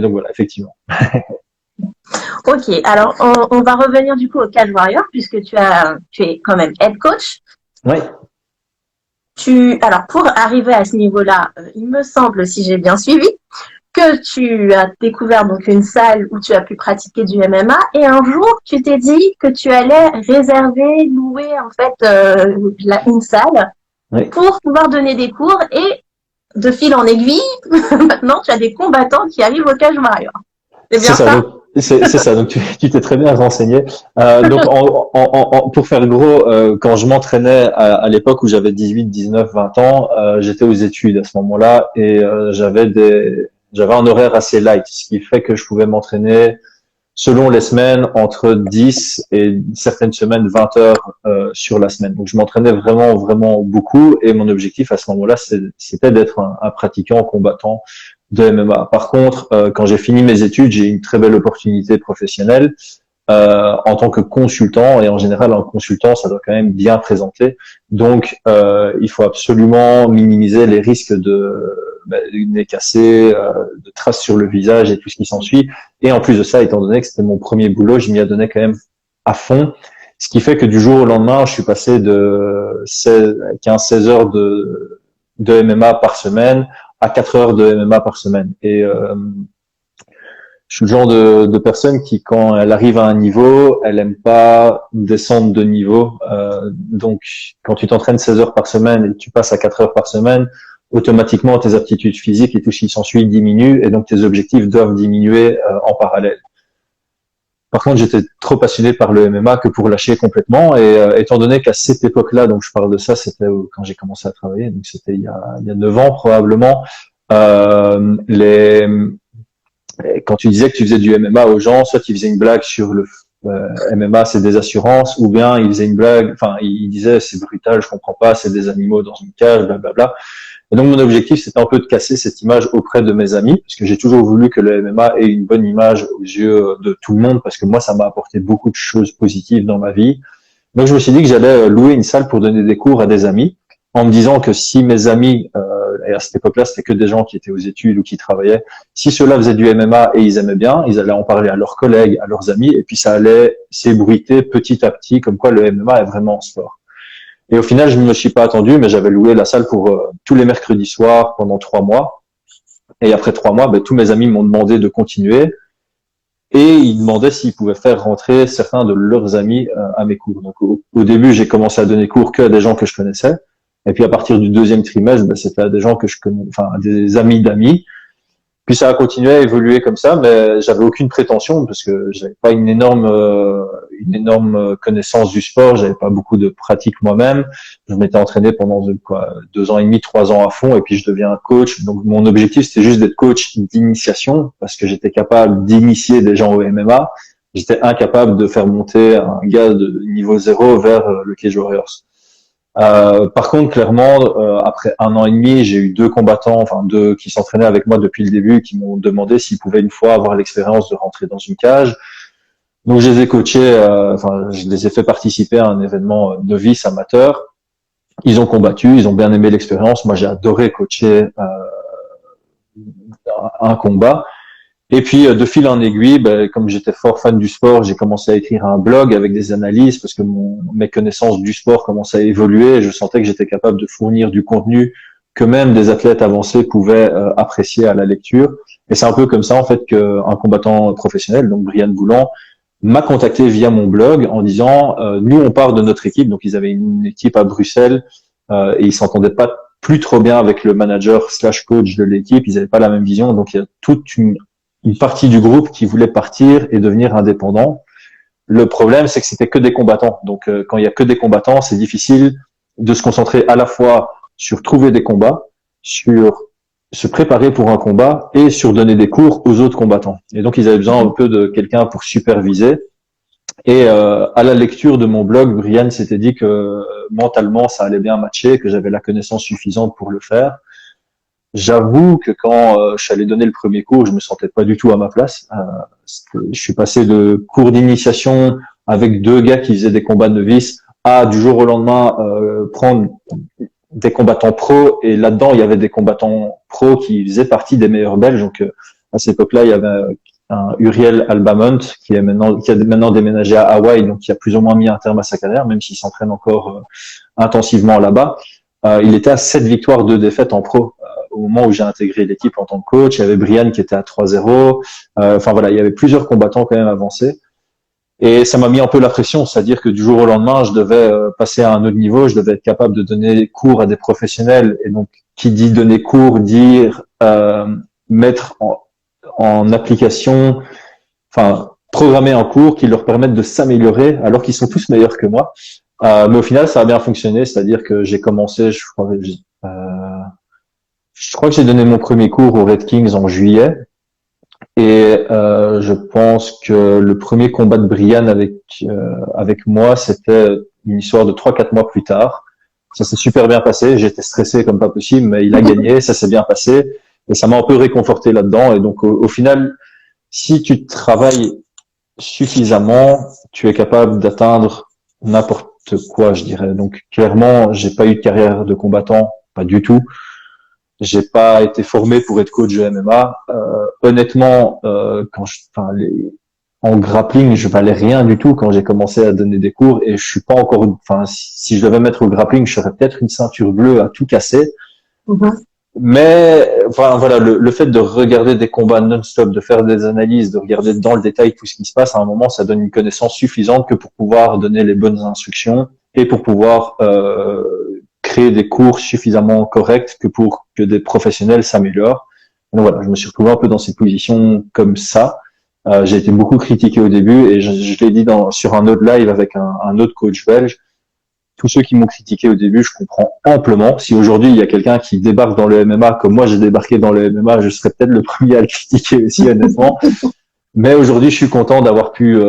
donc voilà, effectivement. Ok, alors on va revenir du coup au Cage Warrior puisque tu es quand même head coach. Oui. Alors pour arriver à ce niveau-là, il me semble, si j'ai bien suivi, que tu as découvert donc une salle où tu as pu pratiquer du MMA et un jour tu t'es dit que tu allais louer en fait une salle pour pouvoir donner des cours et de fil en aiguille, maintenant, tu as des combattants qui arrivent au Cage Warrior. C'est bien C'est ça. ça? Donc, c'est ça. Donc, tu t'es très bien renseigné. Donc, pour faire gros, quand je m'entraînais à l'époque où j'avais 18, 19, 20 ans, j'étais aux études à ce moment-là et j'avais un horaire assez light, ce qui fait que je pouvais m'entraîner selon les semaines entre 10 et certaines semaines 20 heures sur la semaine. Donc, je m'entraînais vraiment, vraiment beaucoup et mon objectif à ce moment-là, c'était d'être un pratiquant combattant de MMA. Par contre, quand j'ai fini mes études, j'ai eu une très belle opportunité professionnelle en tant que consultant. Et en général, un consultant, ça doit quand même bien présenter. Donc, il faut absolument minimiser les risques du nez cassé, de traces sur le visage et tout ce qui s'ensuit. Et en plus de ça, étant donné que c'était mon premier boulot, je m'y adonnais quand même à fond. Ce qui fait que du jour au lendemain, je suis passé de 15-16 heures de MMA par semaine à 4 heures de MMA par semaine. Et je suis le genre de personne qui, quand elle arrive à un niveau, elle aime pas descendre de niveau. Donc, quand tu t'entraînes 16 heures par semaine et que tu passes à 4 heures par semaine, automatiquement, tes aptitudes physiques et tout ce qui s'ensuit diminuent et donc tes objectifs doivent diminuer en parallèle. Par contre, j'étais trop passionné par le MMA que pour lâcher complètement. Et étant donné qu'à cette époque-là, donc je parle de ça, c'était quand j'ai commencé à travailler, donc c'était il y a 9 ans probablement. Euh, les, Quand tu disais que tu faisais du MMA aux gens, soit ils faisaient une blague sur le MMA, c'est des assurances, ou bien ils faisaient une blague, enfin ils disaient c'est brutal, je comprends pas, c'est des animaux dans une cage, blablabla. Et donc mon objectif c'était un peu de casser cette image auprès de mes amis, parce que j'ai toujours voulu que le MMA ait une bonne image aux yeux de tout le monde, parce que moi ça m'a apporté beaucoup de choses positives dans ma vie. Donc je me suis dit que j'allais louer une salle pour donner des cours à des amis, en me disant que si mes amis, et à cette époque-là c'était que des gens qui étaient aux études ou qui travaillaient, si ceux-là faisaient du MMA et ils aimaient bien, ils allaient en parler à leurs collègues, à leurs amis, et puis ça allait s'ébruiter petit à petit, comme quoi le MMA est vraiment un sport. Et au final, je ne me suis pas attendu, mais j'avais loué la salle pour tous les mercredis soirs pendant 3 mois. Et après 3 mois, tous mes amis m'ont demandé de continuer. Et ils demandaient s'ils pouvaient faire rentrer certains de leurs amis à mes cours. Donc au début, j'ai commencé à donner cours que à des gens que je connaissais. Et puis à partir du deuxième trimestre, c'était à des gens que je connais, enfin à des amis d'amis. Puis ça a continué à évoluer comme ça, mais j'avais aucune prétention parce que j'avais pas une énorme connaissance du sport, j'avais pas beaucoup de pratique moi-même. Je m'étais entraîné pendant 2 ans et demi, 3 ans à fond, et puis je deviens coach. Donc mon objectif c'était juste d'être coach d'initiation parce que j'étais capable d'initier des gens au MMA. J'étais incapable de faire monter un gars de niveau 0 vers le Cage Warriors. Par contre, clairement, après 1 an et demi, j'ai eu 2 combattants, enfin 2 qui s'entraînaient avec moi depuis le début, qui m'ont demandé s'ils pouvaient une fois avoir l'expérience de rentrer dans une cage. Donc je les ai coachés, je les ai fait participer à un événement novice amateur. Ils ont combattu, ils ont bien aimé l'expérience. Moi, j'ai adoré coacher un combat. Et puis, de fil en aiguille, comme j'étais fort fan du sport, j'ai commencé à écrire un blog avec des analyses parce que mes connaissances du sport commençaient à évoluer et je sentais que j'étais capable de fournir du contenu que même des athlètes avancés pouvaient apprécier à la lecture. Et c'est un peu comme ça, en fait, qu'un combattant professionnel, donc Brian Boulan, m'a contacté via mon blog en disant nous, on part de notre équipe. Donc, ils avaient une équipe à Bruxelles et ils s'entendaient pas plus trop bien avec le manager slash coach de l'équipe. Ils n'avaient pas la même vision. Donc, il y a toute une partie du groupe qui voulait partir et devenir indépendant. Le problème, c'est que c'était que des combattants. Donc, quand il y a que des combattants, c'est difficile de se concentrer à la fois sur trouver des combats, sur se préparer pour un combat et sur donner des cours aux autres combattants. Et donc, ils avaient besoin un peu de quelqu'un pour superviser. Et à la lecture de mon blog, Brian s'était dit que mentalement, ça allait bien matcher, que j'avais la connaissance suffisante pour le faire. J'avoue que quand je suis allé donner le premier cours, je me sentais pas du tout à ma place. Je suis passé de cours d'initiation avec 2 gars qui faisaient des combats novices à du jour au lendemain prendre des combattants pros. Et là-dedans, il y avait des combattants pros qui faisaient partie des meilleurs Belges. Donc à cette époque-là, il y avait un Uriel Albamont qui a maintenant déménagé à Hawaï, donc qui a plus ou moins mis un terme à sa carrière, même s'il s'entraîne encore intensivement là-bas. Il était à 7 victoires, 2 défaites en pro. Au moment où j'ai intégré l'équipe en tant que coach, il y avait Brian qui était à 3-0. Voilà, il y avait plusieurs combattants quand même avancés. Et ça m'a mis un peu la pression, c'est-à-dire que du jour au lendemain, je devais passer à un autre niveau, je devais être capable de donner des cours à des professionnels. Et donc, qui dit donner cours, dire mettre en application, enfin, programmer un cours qui leur permette de s'améliorer alors qu'ils sont tous meilleurs que moi. Mais au final, ça a bien fonctionné, c'est-à-dire que j'ai commencé, je crois que j'ai donné mon premier cours aux Red Kings en juillet. Et je pense que le premier combat de Brian avec moi, c'était une histoire de 3-4 mois plus tard. Ça s'est super bien passé. J'étais stressé comme pas possible, mais il a gagné. Ça s'est bien passé. Et ça m'a un peu réconforté là-dedans. Et donc, au final, si tu travailles suffisamment, tu es capable d'atteindre n'importe quoi, je dirais. Donc, clairement, j'ai pas eu de carrière de combattant, pas du tout. J'ai pas été formé pour être coach de MMA. Honnêtement, en grappling, je valais rien du tout quand j'ai commencé à donner des cours et je suis pas encore. Enfin, si je devais mettre au grappling, je serais peut-être une ceinture bleue à tout casser. Mhm. Mais enfin voilà, le fait de regarder des combats non-stop, de faire des analyses, de regarder dans le détail tout ce qui se passe, à un moment, ça donne une connaissance suffisante que pour pouvoir donner les bonnes instructions et pour pouvoir créer des cours suffisamment corrects que pour que des professionnels s'améliorent. Donc voilà, je me suis retrouvé un peu dans cette position comme ça. J'ai été beaucoup critiqué au début et je l'ai dit sur un autre live avec un autre coach belge. Tous ceux qui m'ont critiqué au début, je comprends amplement. Si aujourd'hui il y a quelqu'un qui débarque dans le MMA comme moi j'ai débarqué dans le MMA, je serais peut-être le premier à le critiquer aussi honnêtement. Mais aujourd'hui, je suis content d'avoir pu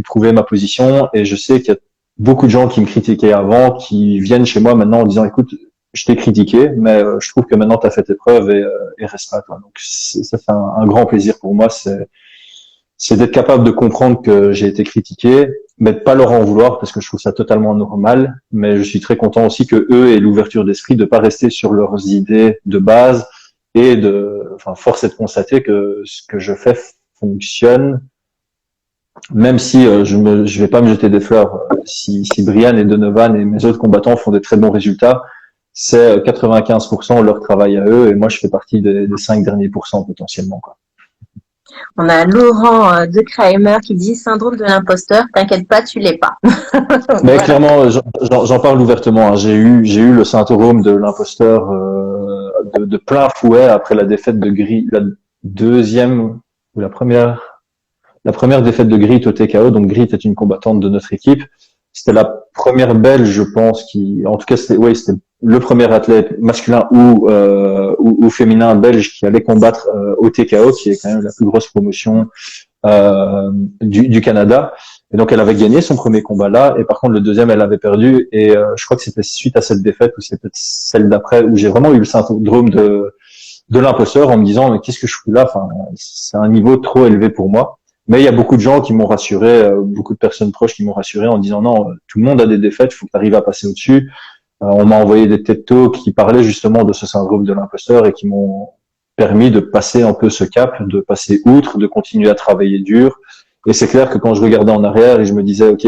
prouver ma position et je sais qu'il y a beaucoup de gens qui me critiquaient avant, qui viennent chez moi maintenant en disant écoute, je t'ai critiqué, mais je trouve que maintenant tu as fait tes preuves et reste pas toi. Donc ça fait un grand plaisir pour moi, c'est d'être capable de comprendre que j'ai été critiqué, mais de pas leur en vouloir parce que je trouve ça totalement normal. Mais je suis très content aussi que eux aient l'ouverture d'esprit de pas rester sur leurs idées de base et force est de constater que ce que je fais fonctionne, même si je vais pas me jeter des fleurs. Si Brian et Donovan et mes autres combattants font des très bons résultats, c'est 95% leur travail à eux et moi je fais partie des 5 derniers pourcents potentiellement, quoi. On a Laurent de Kramer qui dit syndrome de l'imposteur, t'inquiète pas, tu l'es pas. Mais Voilà. clairement, j'en parle ouvertement, hein. J'ai eu le syndrome de l'imposteur de plein fouet après la défaite de Gris, la deuxième ou la première défaite de Grit au TKO. Donc Grit est une combattante de notre équipe. C'était la première Belge, je pense, en tout cas, c'était le premier athlète masculin ou féminin belge qui allait combattre au TKO, qui est quand même la plus grosse promotion du Canada. Et donc elle avait gagné son premier combat là, et par contre le deuxième elle avait perdu. Et je crois que c'était suite à cette défaite ou c'était celle d'après où j'ai vraiment eu le syndrome de l'imposteur en me disant mais qu'est-ce que je fous là, enfin c'est un niveau trop élevé pour moi. Mais il y a beaucoup de gens qui m'ont rassuré, beaucoup de personnes proches qui m'ont rassuré en disant non, tout le monde a des défaites, il faut que tu arrives à passer au-dessus. On m'a envoyé des TED Talks qui parlaient justement de ce syndrome de l'imposteur et qui m'ont permis de passer un peu ce cap, de passer outre, de continuer à travailler dur. Et c'est clair que quand je regardais en arrière et je me disais, OK,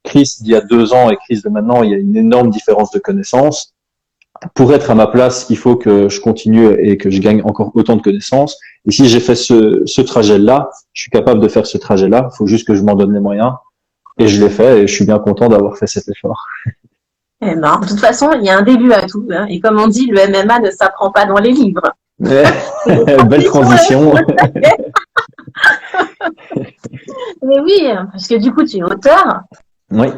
Chris d'il y a 2 ans et Chris de maintenant, il y a une énorme différence de connaissances. Pour être à ma place, il faut que je continue et que je gagne encore autant de connaissances. Et si j'ai fait ce trajet-là, je suis capable de faire ce trajet-là. Il faut juste que je m'en donne les moyens. Et je l'ai fait et je suis bien content d'avoir fait cet effort. Eh ben, de toute façon, il y a un début à tout, hein. Et comme on dit, le MMA ne s'apprend pas dans les livres. Belle transition. Mais oui, parce que du coup, tu es auteur. Oui.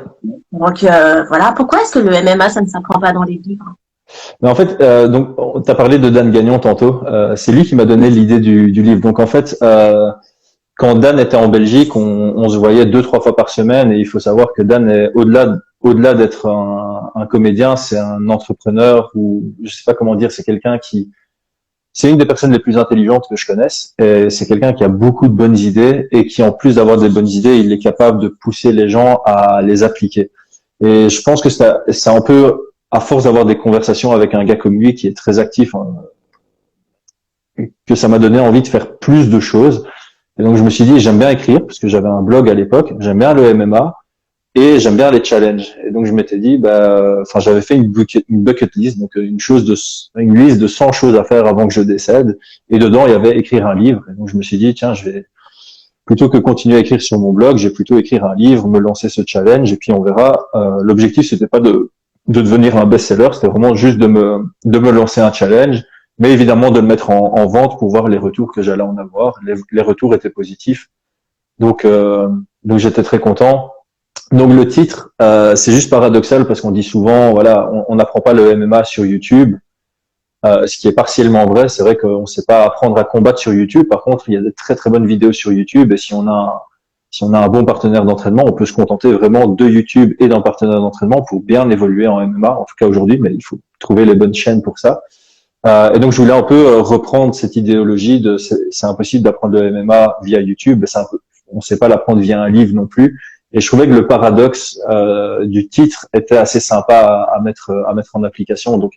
Donc voilà, pourquoi est-ce que le MMA, ça ne s'apprend pas dans les livres? Mais en fait, donc, tu as parlé de Dan Gagnon tantôt. C'est lui qui m'a donné l'idée du livre. Donc en fait, quand Dan était en Belgique, on se voyait 2-3 fois par semaine. Et il faut savoir que Dan est au-delà d'être un comédien, c'est un entrepreneur ou je sais pas comment dire. C'est une des personnes les plus intelligentes que je connaisse. Et c'est quelqu'un qui a beaucoup de bonnes idées et qui, en plus d'avoir des bonnes idées, il est capable de pousser les gens à les appliquer. Et je pense que c'est un peu à force d'avoir des conversations avec un gars comme lui qui est très actif, hein, que ça m'a donné envie de faire plus de choses. Et donc je me suis dit, j'aime bien écrire, parce que j'avais un blog à l'époque, j'aime bien le MMA, et j'aime bien les challenges. Et donc je m'étais dit, j'avais fait une bucket list, donc une liste de 100 choses à faire avant que je décède. Et dedans, il y avait écrire un livre. Et donc je me suis dit, tiens, plutôt que continuer à écrire sur mon blog, j'ai plutôt écrire un livre, me lancer ce challenge et puis on verra. L'objectif c'était pas de devenir un best-seller, c'était vraiment juste de me lancer un challenge, mais évidemment de le mettre en vente pour voir les retours que j'allais en avoir. Les retours étaient positifs, donc j'étais très content. Donc le titre, c'est juste paradoxal parce qu'on dit souvent, voilà, on n'apprend pas le MMA sur YouTube, ce qui est partiellement vrai. C'est vrai qu'on ne sait pas apprendre à combattre sur YouTube. Par contre, il y a des très très bonnes vidéos sur YouTube et si on a un bon partenaire d'entraînement, on peut se contenter vraiment de YouTube et d'un partenaire d'entraînement pour bien évoluer en MMA, en tout cas aujourd'hui, mais il faut trouver les bonnes chaînes pour ça. Et donc je voulais un peu reprendre cette idéologie de c'est impossible d'apprendre le MMA via YouTube, on ne sait pas l'apprendre via un livre non plus. Et je trouvais que le paradoxe du titre était assez sympa à mettre en application. Donc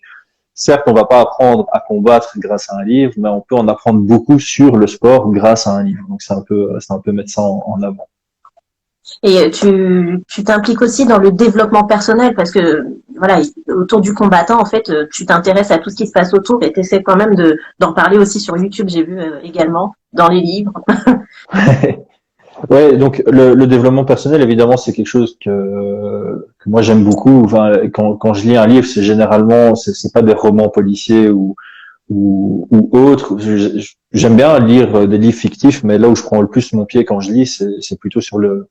certes, on va pas apprendre à combattre grâce à un livre, mais on peut en apprendre beaucoup sur le sport grâce à un livre. Donc c'est un peu mettre ça en avant. Et tu t'impliques aussi dans le développement personnel parce que voilà, autour du combattant, en fait, tu t'intéresses à tout ce qui se passe autour et tu essaies quand même d'en parler aussi sur YouTube, j'ai vu également, dans les livres. Ouais, donc le développement personnel, évidemment, c'est quelque chose que moi j'aime beaucoup. Enfin, quand je lis un livre, c'est généralement c'est pas des romans policiers ou autres. J'aime bien lire des livres fictifs, mais là où je prends le plus mon pied quand je lis, c'est plutôt sur le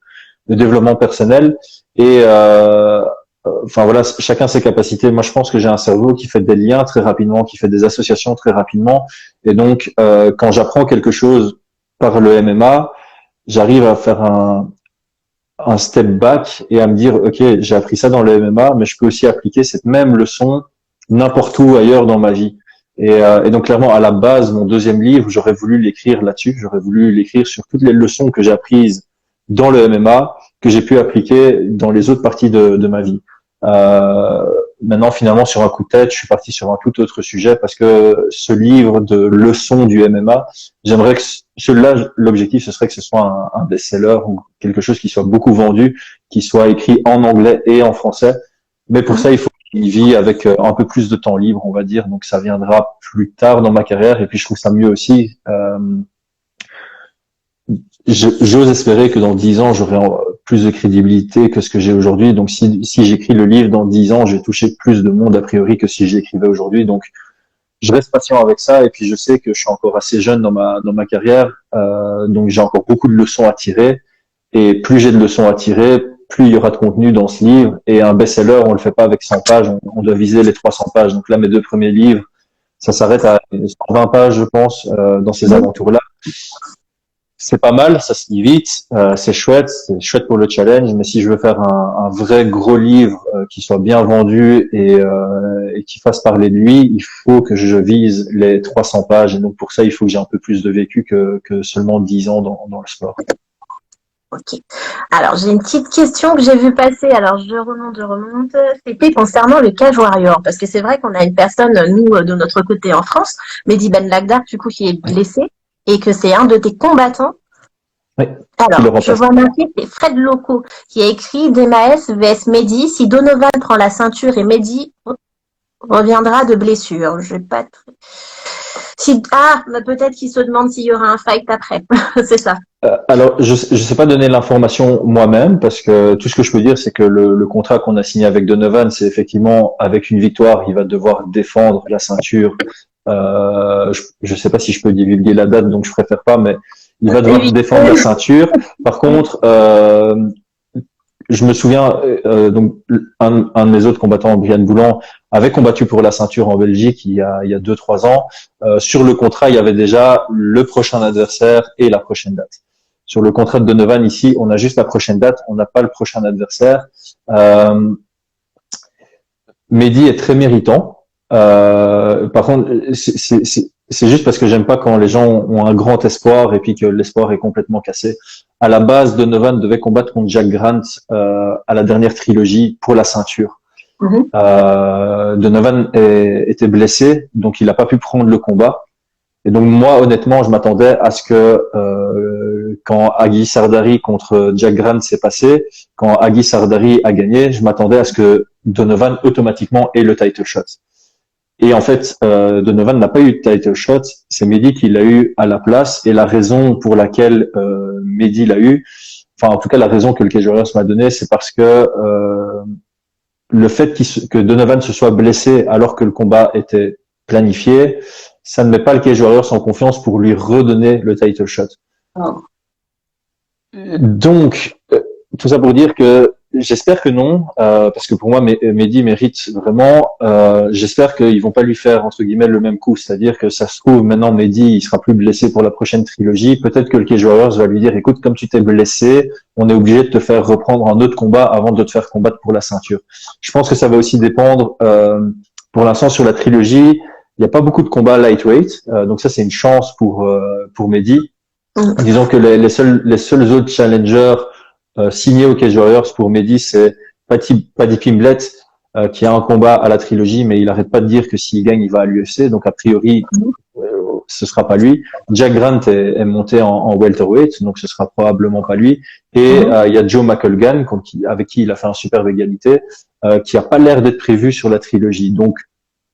développement personnel. Et enfin voilà, chacun ses capacités. Moi, je pense que j'ai un cerveau qui fait des liens très rapidement, qui fait des associations très rapidement. Et donc, quand j'apprends quelque chose par le MMA, j'arrive à faire un step back et à me dire, OK, j'ai appris ça dans le MMA, mais je peux aussi appliquer cette même leçon n'importe où ailleurs dans ma vie. Et donc, clairement, à la base, mon deuxième livre, j'aurais voulu l'écrire là-dessus. J'aurais voulu l'écrire sur toutes les leçons que j'ai apprises dans le MMA, que j'ai pu appliquer dans les autres parties de ma vie. Maintenant, finalement, sur un coup de tête, je suis parti sur un tout autre sujet parce que ce livre de leçons du MMA, j'aimerais que celui-là, l'objectif, ce serait que ce soit un best-seller ou quelque chose qui soit beaucoup vendu, qui soit écrit en anglais et en français. Mais pour ça, il faut qu'il vit avec un peu plus de temps libre, on va dire. Donc, ça viendra plus tard dans ma carrière. Et puis, je trouve ça mieux aussi. J'ose espérer que dans 10 ans, j'aurai plus de crédibilité que ce que j'ai aujourd'hui. Donc, si j'écris le livre dans 10 ans, je vais toucher plus de monde a priori que si je l'écrivais aujourd'hui. Donc, je reste patient avec ça. Et puis, je sais que je suis encore assez jeune dans ma carrière. Donc, j'ai encore beaucoup de leçons à tirer. Et plus j'ai de leçons à tirer, plus il y aura de contenu dans ce livre. Et un best-seller, on le fait pas avec 100 pages. On doit viser les 300 pages. Donc là, mes 2 premiers livres, ça s'arrête à 120 pages, je pense, dans ces alentours-là. C'est pas mal, ça se lit vite, c'est chouette pour le challenge, mais si je veux faire un vrai gros livre qui soit bien vendu et qui fasse parler de lui, il faut que je vise les 300 pages, et donc pour ça, il faut que j'ai un peu plus de vécu que seulement 10 ans dans le sport. Ok. Alors, j'ai une petite question que j'ai vue passer. Alors, je remonte. C'était concernant le Cage Warrior. Parce que c'est vrai qu'on a une personne, nous, de notre côté en France, Mehdi Ben Lagdar, du coup, qui est blessé. Et que c'est un de tes combattants. Oui. Alors, je vois marqué, c'est Fred Loco qui a écrit Demaes vs Mehdi. Si Donovan prend la ceinture et Mehdi reviendra de blessure. Je vais pas. Peut-être qu'il se demande s'il y aura un fight après. C'est ça. Alors, je sais pas donner l'information moi-même parce que tout ce que je peux dire, c'est que le contrat qu'on a signé avec Donovan, c'est effectivement avec une victoire, il va devoir défendre la ceinture. Je sais pas si je peux divulguer la date, donc je préfère pas, mais il va devoir défendre la ceinture. Par contre, je me souviens, donc un de mes autres combattants, Brian Boulan, avait combattu pour la ceinture en Belgique il y a 2-3 ans. Sur le contrat, il y avait déjà le prochain adversaire et la prochaine date. Sur le contrat de Donovan ici, on a juste la prochaine date, on n'a pas le prochain adversaire. Mehdi est très méritant. Par contre, c'est juste parce que j'aime pas quand les gens ont un grand espoir et puis que l'espoir est complètement cassé. À la base, Donovan devait combattre contre Jack Grant à la dernière trilogie pour la ceinture. Donovan était blessé, donc il n'a pas pu prendre le combat. Et donc moi, honnêtement, je m'attendais à ce que quand Agi Sardari contre Jack Grant s'est passé, quand Agi Sardari a gagné, je m'attendais à ce que Donovan automatiquement ait le title shot. Et en fait, Donovan n'a pas eu de title shot, c'est Mehdi qui l'a eu à la place. Et la raison pour laquelle Mehdi l'a eu, enfin en tout cas la raison que le Cage Warriors m'a donnée, c'est parce que le fait que Donovan se soit blessé alors que le combat était planifié, ça ne met pas le Cage Warriors en confiance pour lui redonner le title shot. Oh. Donc, tout ça pour dire que j'espère que non, parce que pour moi, Mehdi mérite vraiment. J'espère qu'ils vont pas lui faire entre guillemets le même coup, c'est-à-dire que ça se trouve maintenant Mehdi il sera plus blessé pour la prochaine trilogie. Peut-être que le Cage Warriors va lui dire, écoute, comme tu t'es blessé, on est obligé de te faire reprendre un autre combat avant de te faire combattre pour la ceinture. Je pense que ça va aussi dépendre. Pour l'instant, sur la trilogie, il n'y a pas beaucoup de combats lightweight, donc ça c'est une chance pour Mehdi. Disons que les seuls autres challengers signés au Cage Warriors pour Mehdi, c'est Paddy Pimblett, qui a un combat à la trilogie, mais il arrête pas de dire que s'il gagne, il va à l'UFC. Donc a priori, ce sera pas lui. Jack Grant est monté en welterweight, donc ce sera probablement pas lui. Et il y a Joe McColgan, avec qui il a fait un superbe égalité, qui a pas l'air d'être prévu sur la trilogie. Donc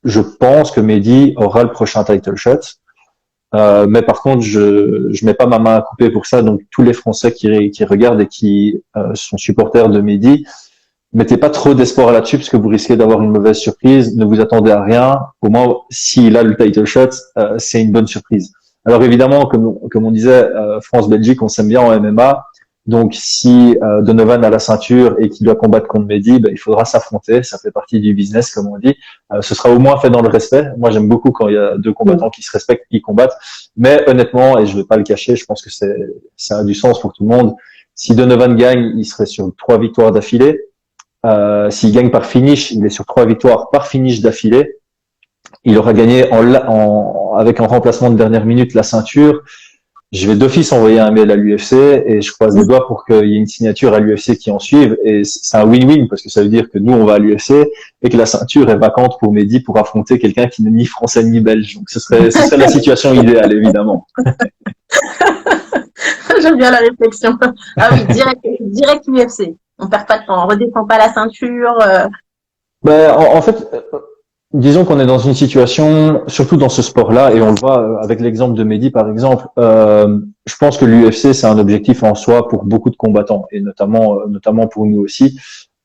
je pense que Mehdi aura le prochain title shot. Mais par contre, je mets pas ma main à couper pour ça. Donc tous les Français qui regardent et qui sont supporters de Mehdi, mettez pas trop d'espoir là-dessus parce que vous risquez d'avoir une mauvaise surprise. Ne vous attendez à rien. Au moins, s'il a le title shot, c'est une bonne surprise. Alors évidemment, comme on disait, France-Belgique, on s'aime bien en MMA. Donc si Donovan a la ceinture et qu'il doit combattre contre Mehdi, il faudra s'affronter. Ça fait partie du business, comme on dit. Ce sera au moins fait dans le respect. Moi, j'aime beaucoup quand il y a deux combattants qui se respectent, qui combattent. Mais honnêtement, et je vais pas le cacher, je pense que ça a du sens pour tout le monde. Si Donovan gagne, il serait sur 3 victoires d'affilée. S'il gagne par finish, il est sur 3 victoires par finish d'affilée. Il aura gagné avec un remplacement de dernière minute la ceinture. Je vais d'office envoyer un mail à l'UFC et je croise les doigts pour qu'il y ait une signature à l'UFC qui en suive. Et c'est un win-win parce que ça veut dire que nous, on va à l'UFC et que la ceinture est vacante pour Mehdi pour affronter quelqu'un qui n'est ni français ni belge. Donc ce serait la situation idéale, évidemment. J'aime bien la réflexion. Ah oui, direct UFC. On perd pas de temps, on redescend pas la ceinture. En fait, disons qu'on est dans une situation, surtout dans ce sport-là, et on le voit avec l'exemple de Mehdi par exemple. Je pense que l'UFC c'est un objectif en soi pour beaucoup de combattants, et notamment pour nous aussi.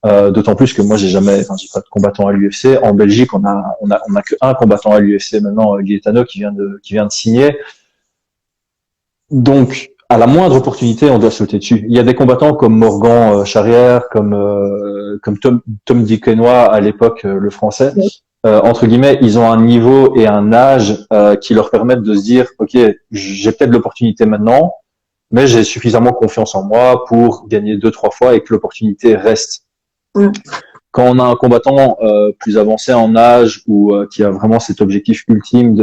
D'autant plus que moi j'ai pas de combattant à l'UFC. En Belgique, on a que un combattant à l'UFC maintenant, Gaetano qui vient de signer. Donc à la moindre opportunité, on doit sauter dessus. Il y a des combattants comme Morgan Charrière, comme Tom Duquesnoy à l'époque, le français. Entre guillemets, ils ont un niveau et un âge qui leur permettent de se dire, ok, j'ai peut-être l'opportunité maintenant, mais j'ai suffisamment confiance en moi pour gagner 2-3 fois et que l'opportunité reste. Quand on a un combattant plus avancé en âge ou qui a vraiment cet objectif ultime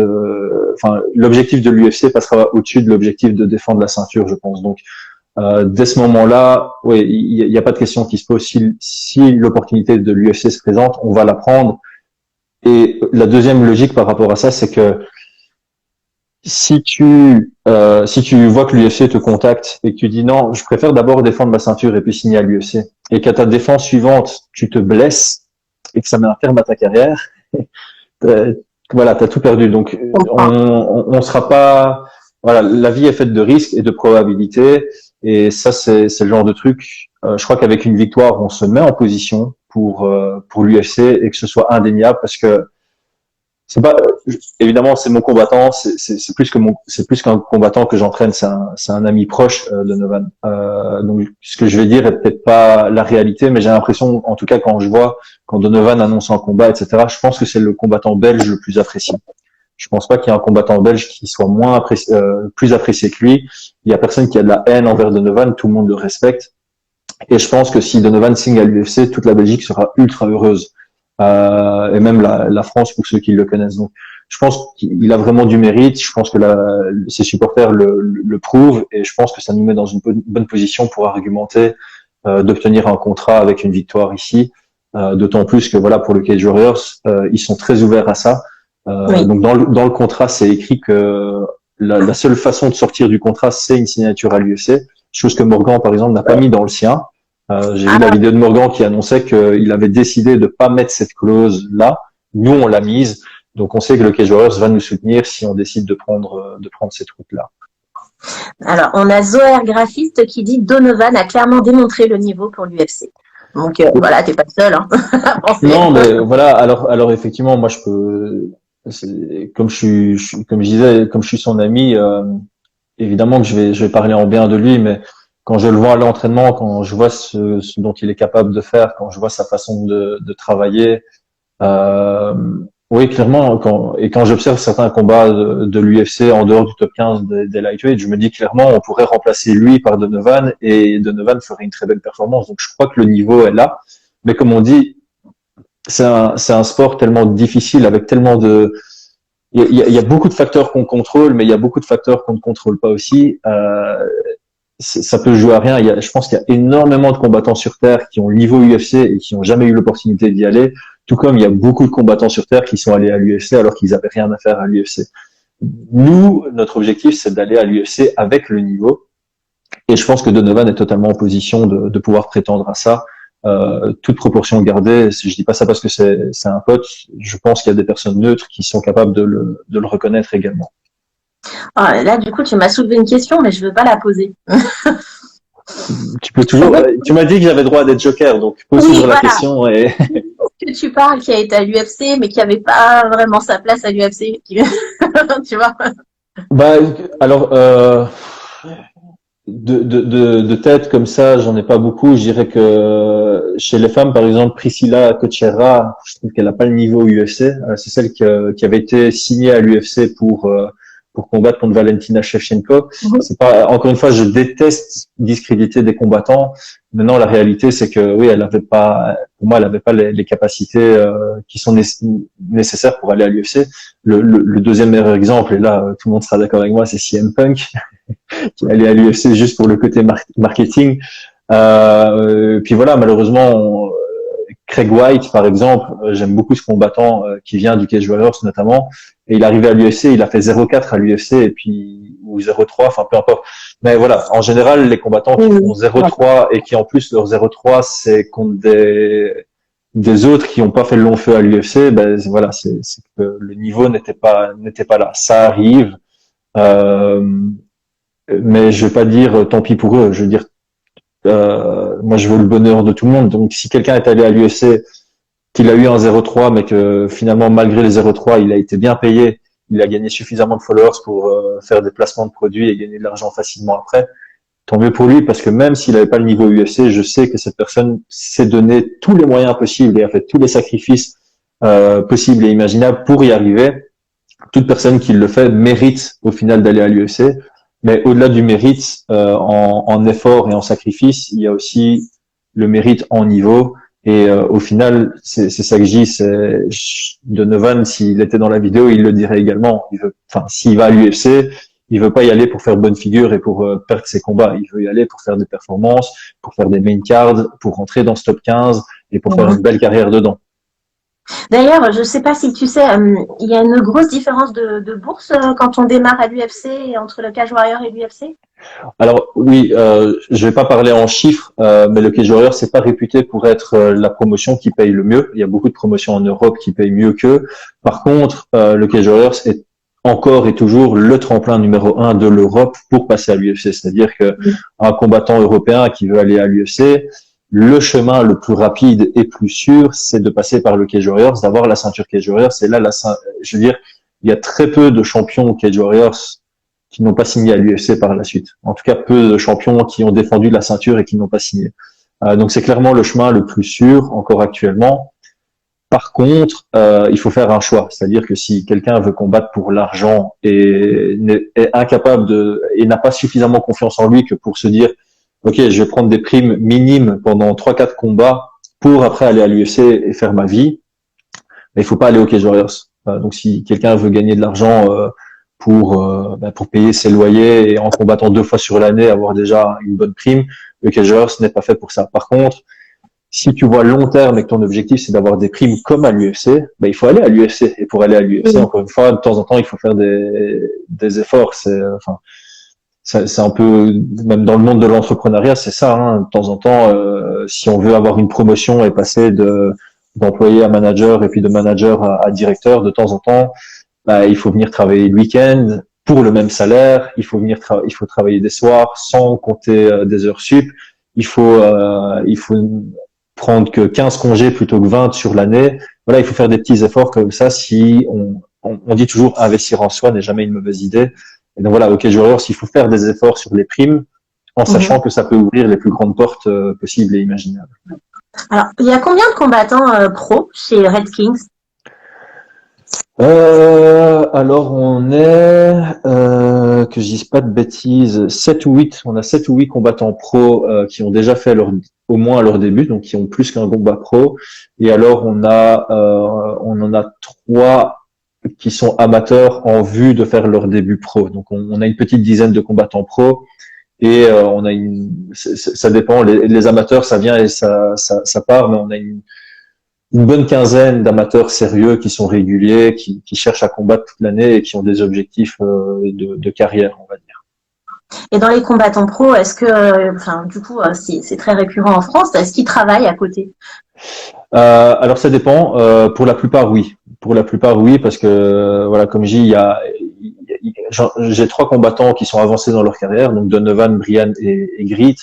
l'objectif de l'UFC passera au-dessus de l'objectif de défendre la ceinture, je pense. Donc, dès ce moment-là, oui, il y a pas de question qui se pose. Si l'opportunité de l'UFC se présente, on va la prendre. Et la deuxième logique par rapport à ça, c'est que si tu vois que l'UFC te contacte et que tu dis non, je préfère d'abord défendre ma ceinture et puis signer à l'UFC, et qu'à ta défense suivante, tu te blesses et que ça met un terme à ta carrière, voilà, t'as tout perdu. Donc, on sera pas, voilà, la vie est faite de risques et de probabilités, et ça, c'est le genre de truc. Je crois qu'avec une victoire, on se met en position pour l'UFC et que ce soit indéniable, parce que c'est pas, évidemment, c'est mon combattant, c'est plus qu'un combattant que j'entraîne, c'est un ami proche de Donovan. Donc, ce que je vais dire est peut-être pas la réalité, mais j'ai l'impression, en tout cas, quand Donovan annonce un combat, etc., je pense que c'est le combattant belge le plus apprécié. Je pense pas qu'il y ait un combattant belge qui soit plus apprécié que lui. Il y a personne qui a de la haine envers Donovan, tout le monde le respecte. Et je pense que si Donovan signe à l'UFC, toute la Belgique sera ultra heureuse. Et même la France pour ceux qui le connaissent. Donc, je pense qu'il a vraiment du mérite. Je pense que ses supporters le prouvent, et je pense que ça nous met dans une bonne position pour argumenter d'obtenir un contrat avec une victoire ici. D'autant plus que voilà, pour le Cage Warriors, ils sont très ouverts à ça. Oui. Donc dans le contrat, c'est écrit que la seule façon de sortir du contrat, c'est une signature à l'UFC. Chose que Morgan, par exemple, n'a pas mis dans le sien. J'ai vu la vidéo de Morgan qui annonçait qu'il avait décidé de pas mettre cette clause-là. Nous, on l'a mise. Donc on sait que le Cage Warriors va nous soutenir si on décide de prendre cette route-là. Alors, on a Zoher Graphiste qui dit Donovan a clairement démontré le niveau pour l'UFC. Donc voilà, t'es pas le seul hein, à penser. Non, mais voilà. Alors effectivement, moi je peux, comme comme je disais, comme je suis son ami, évidemment que je vais parler en bien de lui, mais quand je le vois à l'entraînement, quand je vois ce dont il est capable de faire, quand je vois sa façon de travailler, euh, oui, clairement, quand j'observe certains combats de l'UFC en dehors du top 15 des lightweight, je me dis clairement on pourrait remplacer lui par Donovan et Donovan ferait une très belle performance. Donc je crois que le niveau est là, mais comme on dit, c'est un sport tellement difficile avec tellement de il y a beaucoup de facteurs qu'on contrôle, mais il y a beaucoup de facteurs qu'on ne contrôle pas aussi. Ça peut jouer à rien. Je pense qu'il y a énormément de combattants sur Terre qui ont le niveau UFC et qui n'ont jamais eu l'opportunité d'y aller, tout comme il y a beaucoup de combattants sur Terre qui sont allés à l'UFC alors qu'ils n'avaient rien à faire à l'UFC. Nous, notre objectif, c'est d'aller à l'UFC avec le niveau. Et je pense que Donovan est totalement en position de pouvoir prétendre à ça. Toute proportion gardée, je dis pas ça parce que c'est un pote, je pense qu'il y a des personnes neutres qui sont capables de le reconnaître également. Ah, là, du coup, tu m'as soulevé une question, mais je veux pas la poser. Tu peux toujours. Tu m'as dit que j'avais droit d'être joker, donc pose toujours la question. Et... que tu parles qui a été à l'UFC, mais qui avait pas vraiment sa place à l'UFC, tu vois. Bah, alors, de tête comme ça, j'en ai pas beaucoup. Je dirais que chez les femmes, par exemple, Priscilla Cochera, je trouve qu'elle a pas le niveau UFC. C'est celle qui avait été signée à l'UFC pour combattre contre Valentina Shevchenko. C'est pas, encore une fois, je déteste discréditer des combattants. Maintenant, la réalité, c'est que oui, elle avait pas, pour moi, elle avait pas les capacités qui sont nécessaires pour aller à l'UFC. Le deuxième meilleur exemple, et là, tout le monde sera d'accord avec moi, c'est CM Punk qui est allé à l'UFC juste pour le côté marketing. Puis voilà, malheureusement, Craig White, par exemple, j'aime beaucoup ce combattant qui vient du Cage Warriors notamment, et il est arrivé à l'UFC, il a fait 0,4 à l'UFC et puis ou 0,3, enfin peu importe. Mais voilà, en général, les combattants qui font 0,3 et qui en plus leur 0,3 c'est contre des autres qui n'ont pas fait le long feu à l'UFC, ben voilà, c'est que le niveau n'était pas là. Ça arrive, mais je vais pas dire tant pis pour eux. Je veux dire, moi je veux le bonheur de tout le monde. Donc si quelqu'un est allé à l'UFC, qu'il a eu un 0,3, mais que finalement malgré les 0,3, il a été bien payé, il a gagné suffisamment de followers pour faire des placements de produits et gagner de l'argent facilement après. Tant mieux pour lui, parce que même s'il n'avait pas le niveau UFC, je sais que cette personne s'est donné tous les moyens possibles et a fait tous les sacrifices possibles et imaginables pour y arriver. Toute personne qui le fait mérite au final d'aller à l'UFC. Mais au-delà du mérite, en effort et en sacrifice, il y a aussi le mérite en niveau. Et au final, c'est ça que je dis. C'est Donovan, s'il était dans la vidéo, il le dirait également. S'il va à l'UFC, il veut pas y aller pour faire bonne figure et pour perdre ses combats. Il veut y aller pour faire des performances, pour faire des main cards, pour rentrer dans ce top 15 et pour faire une belle carrière dedans. D'ailleurs, je sais pas si tu sais, il y a une grosse différence de bourse quand on démarre à l'UFC entre le Cage Warrior et l'UFC. Alors oui, je vais pas parler en chiffres, mais le Cage Warrior c'est pas réputé pour être la promotion qui paye le mieux. Il y a beaucoup de promotions en Europe qui payent mieux qu'eux. Par contre, le Cage Warrior est encore et toujours le tremplin numéro 1 de l'Europe pour passer à l'UFC. C'est-à-dire que un combattant européen qui veut aller à l'UFC, le chemin le plus rapide et plus sûr, c'est de passer par le Cage Warriors, d'avoir la ceinture Cage Warriors. C'est là, je veux dire, il y a très peu de champions Cage Warriors qui n'ont pas signé à l'UFC par la suite. En tout cas, peu de champions qui ont défendu la ceinture et qui n'ont pas signé. Donc c'est clairement le chemin le plus sûr encore actuellement. Par contre, il faut faire un choix. C'est-à-dire que si quelqu'un veut combattre pour l'argent et est incapable et n'a pas suffisamment confiance en lui que pour se dire OK, je vais prendre des primes minimes pendant 3-4 combats pour après aller à l'UFC et faire ma vie, mais il faut pas aller au Cage Warriors. Donc si quelqu'un veut gagner de l'argent pour payer ses loyers et en combattant 2 fois sur l'année avoir déjà une bonne prime, le Cage Warriors n'est pas fait pour ça. Par contre, si tu vois long terme et que ton objectif c'est d'avoir des primes comme à l'UFC, il faut aller à l'UFC. Et pour aller à l'UFC, encore une fois, de temps en temps, il faut faire des efforts. C'est un peu, même dans le monde de l'entrepreneuriat, c'est ça. De temps en temps, si on veut avoir une promotion et passer d'employé à manager et puis de manager à directeur, de temps en temps, bah, il faut venir travailler le week-end pour le même salaire. Il faut travailler des soirs sans compter des heures sup. Il faut prendre que 15 congés plutôt que 20 sur l'année. Voilà, il faut faire des petits efforts comme ça. Si on dit toujours investir en soi n'est jamais une mauvaise idée. Et donc voilà, OK Warriors, il faut faire des efforts sur les primes en sachant que ça peut ouvrir les plus grandes portes possibles et imaginables. Alors, il y a combien de combattants pro chez Red Kings? Alors on est, que je dise pas de bêtises, 7 ou 8. On a 7 ou 8 combattants pro qui ont déjà fait au moins leur début, donc qui ont plus qu'un combat pro. Et alors on en a 3 qui sont amateurs en vue de faire leur début pro. Donc on a une petite dizaine de combattants pro. Et on a ça dépend. Les amateurs, ça vient et ça part, mais on a une bonne quinzaine d'amateurs sérieux qui sont réguliers, qui cherchent à combattre toute l'année et qui ont des objectifs de carrière, on va dire. Et dans les combattants pro, est-ce que, enfin, du coup, c'est très récurrent en France, est-ce qu'ils travaillent à côté? Alors ça dépend. Pour la plupart, oui. Pour la plupart, oui, parce que voilà, comme je dis, j'ai 3 combattants qui sont avancés dans leur carrière, donc Donovan, Brian et Grit,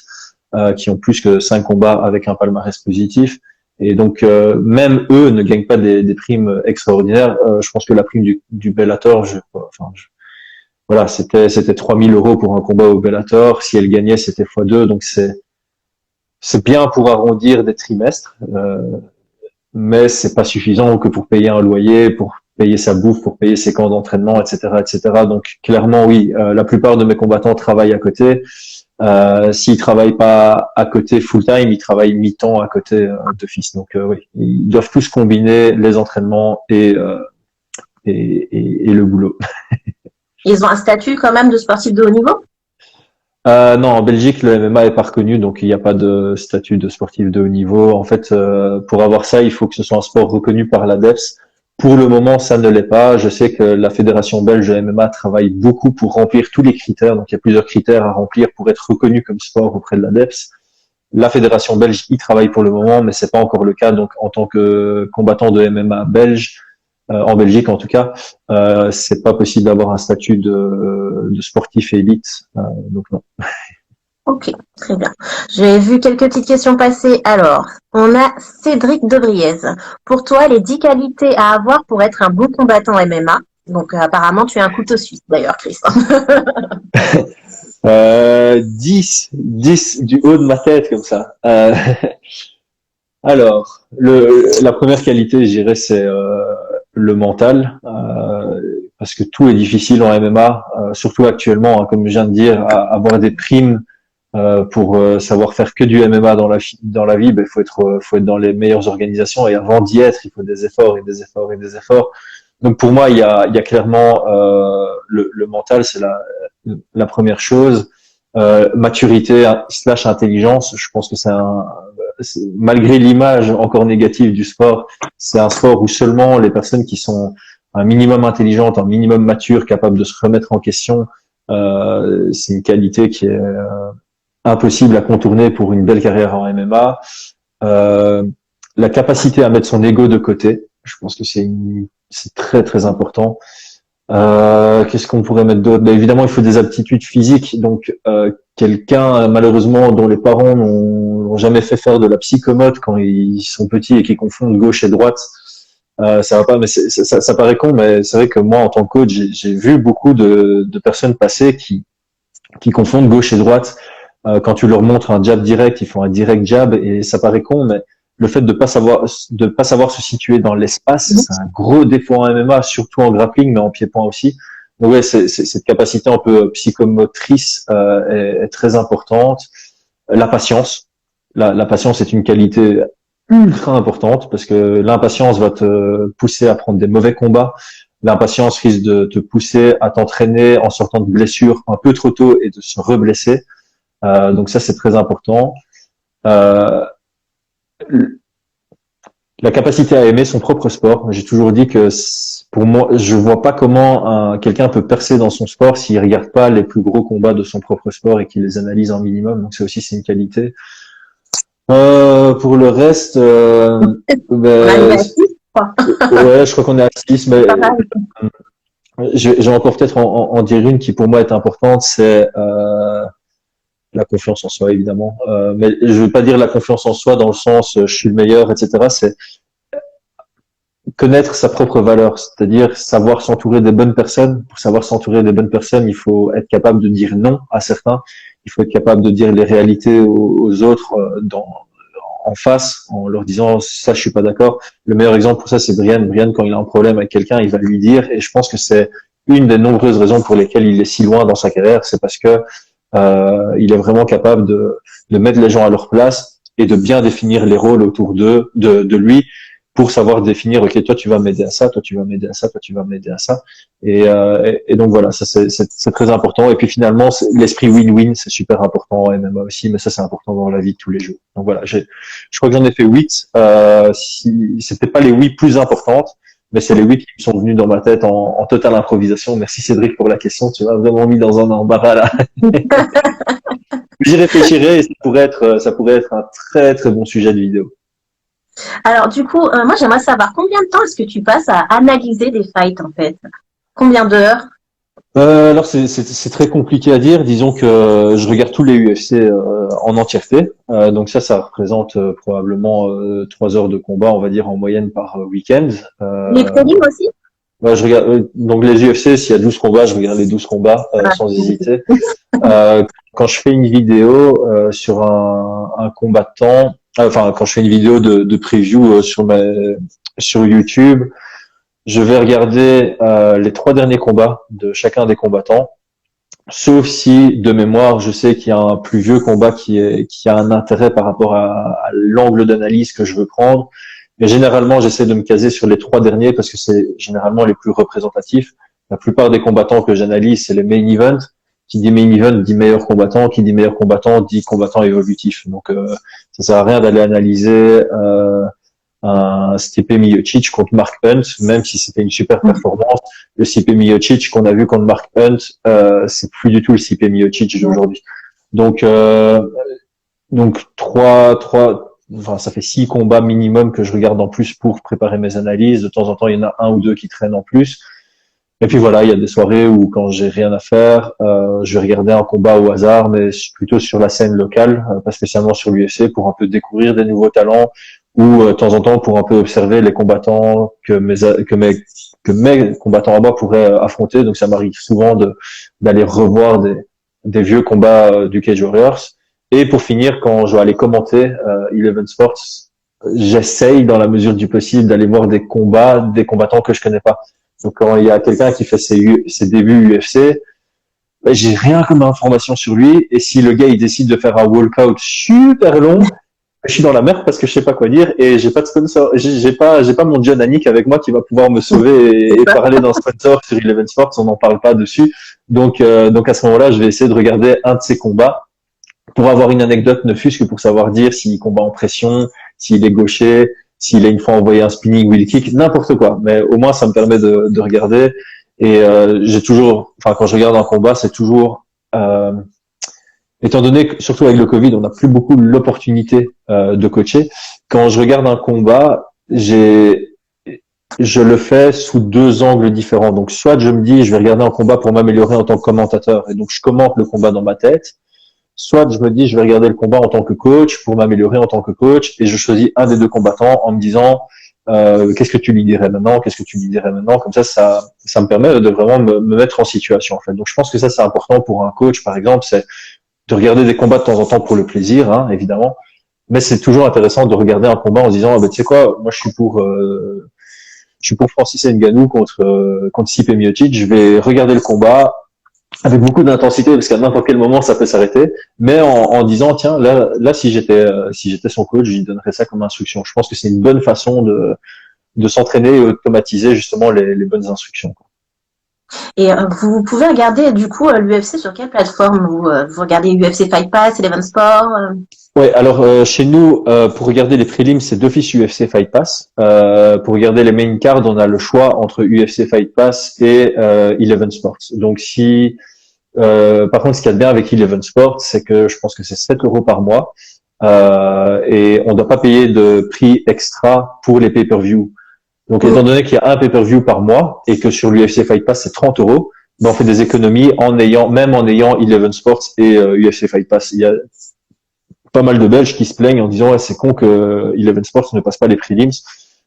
qui ont plus que 5 combats avec un palmarès positif. Et donc même eux ne gagnent pas des primes extraordinaires. Je pense que la prime du Bellator, voilà, c'était 3 000 € pour un combat au Bellator. Si elle gagnait, c'était x2. Donc c'est bien pour arrondir des trimestres, mais c'est pas suffisant que pour payer un loyer, pour payer sa bouffe, pour payer ses camps d'entraînement, etc., etc. Donc clairement, oui, la plupart de mes combattants travaillent à côté. S'ils travaillent pas à côté full time, ils travaillent mi-temps à côté d'office. Donc oui, ils doivent tous combiner les entraînements et le boulot. Ils ont un statut quand même de sportif de haut niveau? Non, en Belgique, le MMA est pas reconnu, donc il n'y a pas de statut de sportif de haut niveau. En fait, pour avoir ça, il faut que ce soit un sport reconnu par l'ADEPS. Pour le moment, ça ne l'est pas. Je sais que la Fédération belge de MMA travaille beaucoup pour remplir tous les critères. Donc, il y a plusieurs critères à remplir pour être reconnu comme sport auprès de l'ADEPS. La Fédération belge y travaille pour le moment, mais c'est pas encore le cas. Donc, en tant que combattant de MMA belge, en Belgique en tout cas, c'est pas possible d'avoir un statut de sportif élite. Donc non. Ok, très bien. J'ai vu quelques petites questions passer. Alors, on a Cédric Debriez. Pour toi, les 10 qualités à avoir pour être un bon combattant MMA. Donc, apparemment, tu es un couteau suisse, d'ailleurs, Chris. 10 du haut de ma tête comme ça. Alors, la première qualité, je dirais, c'est le mental, parce que tout est difficile en MMA, surtout actuellement, hein, comme je viens de dire, avoir des primes pour savoir faire que du MMA dans la vie, ben, faut être dans les meilleures organisations, et avant d'y être, il faut des efforts et des efforts et des efforts. Donc pour moi, il y a clairement le mental, c'est la première chose. Maturité / intelligence, je pense que malgré l'image encore négative du sport, c'est un sport où seulement les personnes qui sont un minimum intelligentes, un minimum matures, capables de se remettre en question, c'est une qualité qui est impossible à contourner pour une belle carrière en MMA. La capacité à mettre son ego de côté, je pense que c'est très très important. Qu'est-ce qu'on pourrait mettre d'autre? Ben, évidemment, il faut des aptitudes physiques. Donc, quelqu'un, malheureusement, dont les parents n'ont jamais fait faire de la psychomote quand ils sont petits et qui confondent gauche et droite, ça va pas. Mais ça paraît con, mais c'est vrai que moi, en tant que coach, j'ai vu beaucoup de personnes passer qui confondent gauche et droite. Quand tu leur montres un jab direct, ils font un direct jab, et ça paraît con, mais le fait de pas savoir se situer dans l'espace, c'est un gros défaut en MMA, surtout en grappling, mais en pied-point aussi. Donc ouais, cette capacité un peu psychomotrice est très importante. La patience, la patience est une qualité ultra importante, parce que l'impatience va te pousser à prendre des mauvais combats. L'impatience risque de te pousser à t'entraîner en sortant de blessures un peu trop tôt et de se reblesser. Donc ça, c'est très important. La capacité à aimer son propre sport. J'ai toujours dit que pour moi, je vois pas comment quelqu'un peut percer dans son sport s'il regarde pas les plus gros combats de son propre sport et qu'il les analyse un minimum. Donc ça aussi, c'est une qualité. Pour le reste, On arrive à ben, 6, quoi. ouais, je crois qu'on est à 6, mais Pas mal. j'ai encore peut-être en dire une qui pour moi est importante, c'est la confiance en soi, évidemment. Mais je veux pas dire la confiance en soi dans le sens je suis le meilleur, etc. C'est connaître sa propre valeur, c'est-à-dire savoir s'entourer des bonnes personnes. Pour savoir s'entourer des bonnes personnes, il faut être capable de dire non à certains. Il faut être capable de dire les réalités aux autres en face, en leur disant ça, je suis pas d'accord. Le meilleur exemple pour ça, c'est Brian. Brian, quand il a un problème avec quelqu'un, il va lui dire. Et je pense que c'est une des nombreuses raisons pour lesquelles il est si loin dans sa carrière, c'est parce que il est vraiment capable de mettre les gens à leur place et de bien définir les rôles autour de lui pour savoir définir, ok, toi tu vas m'aider à ça, toi tu vas m'aider à ça, toi tu vas m'aider à ça. Et donc voilà, ça c'est très important. Et puis finalement, l'esprit win-win, c'est super important en MMA aussi, mais ça c'est important dans la vie de tous les jours. Donc voilà, je crois que j'en ai fait 8. C'était pas les 8 plus importantes, mais c'est les 8 qui me sont venus dans ma tête en totale improvisation. Merci Cédric pour la question, tu m'as vraiment mis dans un embarras là. J'y réfléchirai et ça pourrait être un très très bon sujet de vidéo. Alors, du coup, moi, j'aimerais savoir combien de temps est-ce que tu passes à analyser des fights, en fait? Combien d'heures? Alors c'est très compliqué à dire. Disons que je regarde tous les UFC en entièreté. Donc ça représente probablement 3 heures de combat, on va dire en moyenne par week-end. Les prélims aussi? Ouais, je regarde donc les UFC, s'il y a 12 combats, je regarde les 12 combats Ah, sans hésiter. Quand je fais une vidéo sur un combattant, enfin quand je fais une vidéo de preview sur YouTube, je vais regarder les 3 derniers combats de chacun des combattants, sauf si de mémoire je sais qu'il y a un plus vieux combat qui a un intérêt par rapport à l'angle d'analyse que je veux prendre. Mais généralement, j'essaie de me caser sur les 3 derniers parce que c'est généralement les plus représentatifs. La plupart des combattants que j'analyse, c'est les main events. Qui dit main event dit meilleur combattant. Qui dit meilleur combattant dit combattant évolutif. Donc, ça sert à rien d'aller analyser un Stipe Miocic contre Mark Hunt, même si c'était une super performance. Le Stipe Miocic qu'on a vu contre Mark Hunt, c'est plus du tout le Stipe Miocic d'aujourd'hui. Donc, enfin, ça fait 6 combats minimum que je regarde en plus pour préparer mes analyses. De temps en temps, il y en a un ou deux qui traînent en plus. Et puis voilà, il y a des soirées où quand j'ai rien à faire, je vais regarder un combat au hasard, mais plutôt sur la scène locale, pas spécialement sur l'UFC, pour un peu découvrir des nouveaux talents, ou de temps en temps pour un peu observer les combattants que mes combattants à moi pourraient affronter. Donc ça m'arrive souvent d'aller revoir des vieux combats du Cage Warriors. Et pour finir, quand je vais aller commenter Eleven Sports, j'essaye dans la mesure du possible d'aller voir des combats des combattants que je connais pas. Donc quand il y a quelqu'un qui fait ses débuts UFC, ben, j'ai rien comme information sur lui. Et si le gars il décide de faire un walkout super long, je suis dans la merde parce que je sais pas quoi dire et j'ai pas de sponsor, j'ai pas mon John Anik avec moi qui va pouvoir me sauver et parler d'un sponsor sur Eleven Sports, on n'en parle pas dessus. Donc à ce moment-là, je vais essayer de regarder un de ses combats pour avoir une anecdote, ne fût-ce que pour savoir dire s'il combat en pression, s'il est gaucher, s'il a une fois envoyé un spinning wheel kick, n'importe quoi. Mais au moins, ça me permet de regarder. Et j'ai toujours, enfin, quand je regarde un combat, c'est toujours, étant donné que, surtout avec le Covid, on n'a plus beaucoup l'opportunité de coacher. Quand je regarde un combat, je le fais sous 2 angles différents. Donc, soit je me dis, je vais regarder un combat pour m'améliorer en tant que commentateur, et donc je commente le combat dans ma tête. Soit je me dis, je vais regarder le combat en tant que coach pour m'améliorer en tant que coach, et je choisis un des deux combattants en me disant, qu'est-ce que tu lui dirais maintenant, qu'est-ce que tu lui dirais maintenant. Comme ça me permet de vraiment me mettre en situation, en fait. Donc, je pense que ça, c'est important pour un coach, par exemple, c'est de regarder des combats de temps en temps pour le plaisir, hein, évidemment. Mais c'est toujours intéressant de regarder un combat en se disant, ah, ben, tu sais quoi, moi, je suis pour Francis Ngannou contre Stipe Miocic. Je vais regarder le combat avec beaucoup d'intensité parce qu'à n'importe quel moment ça peut s'arrêter, mais en disant tiens là si j'étais son coach, je lui donnerais ça comme instruction. Je pense que c'est une bonne façon de s'entraîner et automatiser justement les bonnes instructions. Et vous pouvez regarder du coup l'UFC sur quelle plateforme vous regardez UFC Fight Pass, Eleven Sport Ouais, alors chez nous, pour regarder les prélims, c'est d'office UFC Fight Pass. Pour regarder les main cards, on a le choix entre UFC Fight Pass et Eleven Sports. Donc si par contre, ce qu'il y a de bien avec Eleven Sports, c'est que je pense que c'est 7 € par mois. et on ne doit pas payer de prix extra pour les pay-per-view. Donc, étant donné qu'il y a un pay-per-view par mois et que sur l'UFC Fight Pass c'est 30 €, ben on fait des économies en ayant Eleven Sports et UFC Fight Pass. Il y a pas mal de Belges qui se plaignent en disant c'est con que Eleven Sports ne passe pas les prelims,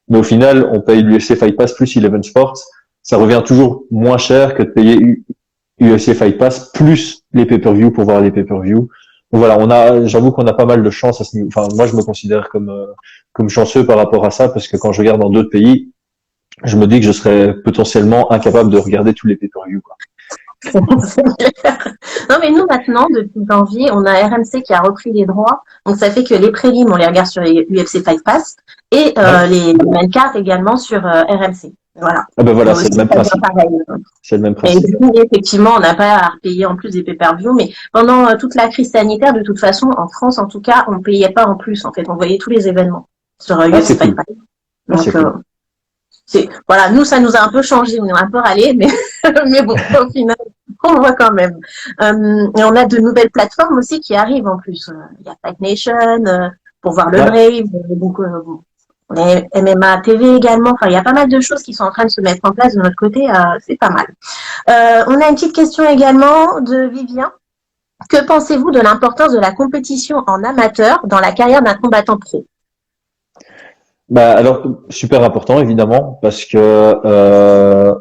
mais au final on paye l'UFC Fight Pass plus Eleven Sports, ça revient toujours moins cher que de payer UFC Fight Pass plus les pay-per-view pour voir les pay-per-view. Donc voilà, j'avoue qu'on a pas mal de chance à ce niveau. Enfin, moi je me considère comme chanceux par rapport à ça parce que quand je regarde dans d'autres pays, je me dis que je serais potentiellement incapable de regarder tous les pay-per-view, quoi. Non, mais nous, maintenant, depuis janvier, on a RMC qui a repris les droits. Donc, ça fait que les prélims, on les regarde sur les UFC Fight Pass et les main cards également sur RMC. Voilà. Ah ben voilà, Donc, c'est le même principe. C'est le même Et principe. du coup, effectivement, on n'a pas à repayer en plus des pay-per-view. Mais pendant toute la crise sanitaire, de toute façon, en France, en tout cas, on ne payait pas en plus. En fait, on voyait tous les événements sur UFC Fight Pass. Donc, voilà, nous, ça nous a un peu changé. On est un peu râlés, mais, mais bon, au final, on le voit quand même. Et on a de nouvelles plateformes aussi qui arrivent en plus. Il y a Fight Nation pour voir le Brave, donc les MMA TV également. Enfin, il y a pas mal de choses qui sont en train de se mettre en place de notre côté. C'est pas mal. On a une petite question également de Vivien. Que pensez-vous de l'importance de la compétition en amateur dans la carrière d'un combattant pro? Bah alors super important évidemment parce que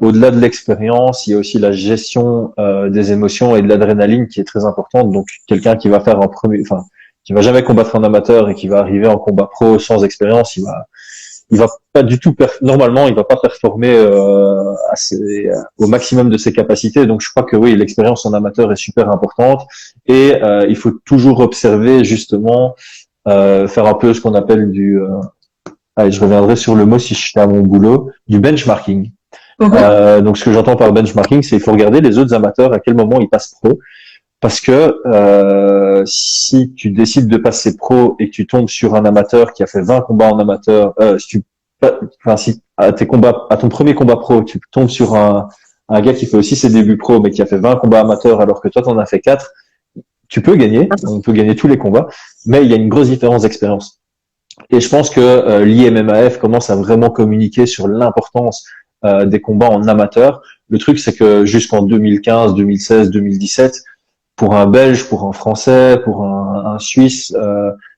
au-delà de l'expérience, il y a aussi la gestion des émotions et de l'adrénaline qui est très importante. Donc quelqu'un qui va faire qui va jamais combattre en amateur et qui va arriver en combat pro sans expérience, il va pas du tout normalement il va pas performer au maximum de ses capacités. Donc je crois que oui, l'expérience en amateur est super importante et il faut toujours observer justement faire un peu ce qu'on appelle allez, je reviendrai sur le mot si j'étais à mon boulot, du benchmarking. Donc, ce que j'entends par benchmarking, c'est qu'il faut regarder les autres amateurs, à quel moment ils passent pro. Parce que si tu décides de passer pro et que tu tombes sur un amateur qui a fait 20 combats en amateur, si à ton premier combat pro, tu tombes sur un gars qui fait aussi ses débuts pro, mais qui a fait 20 combats amateurs alors que toi, t'en as fait 4, tu peux gagner, on peut gagner tous les combats, mais il y a une grosse différence d'expérience. Et je pense que l'IMMAF commence à vraiment communiquer sur l'importance des combats en amateur. Le truc, c'est que jusqu'en 2015, 2016, 2017, pour un Belge, pour un Français, pour un Suisse,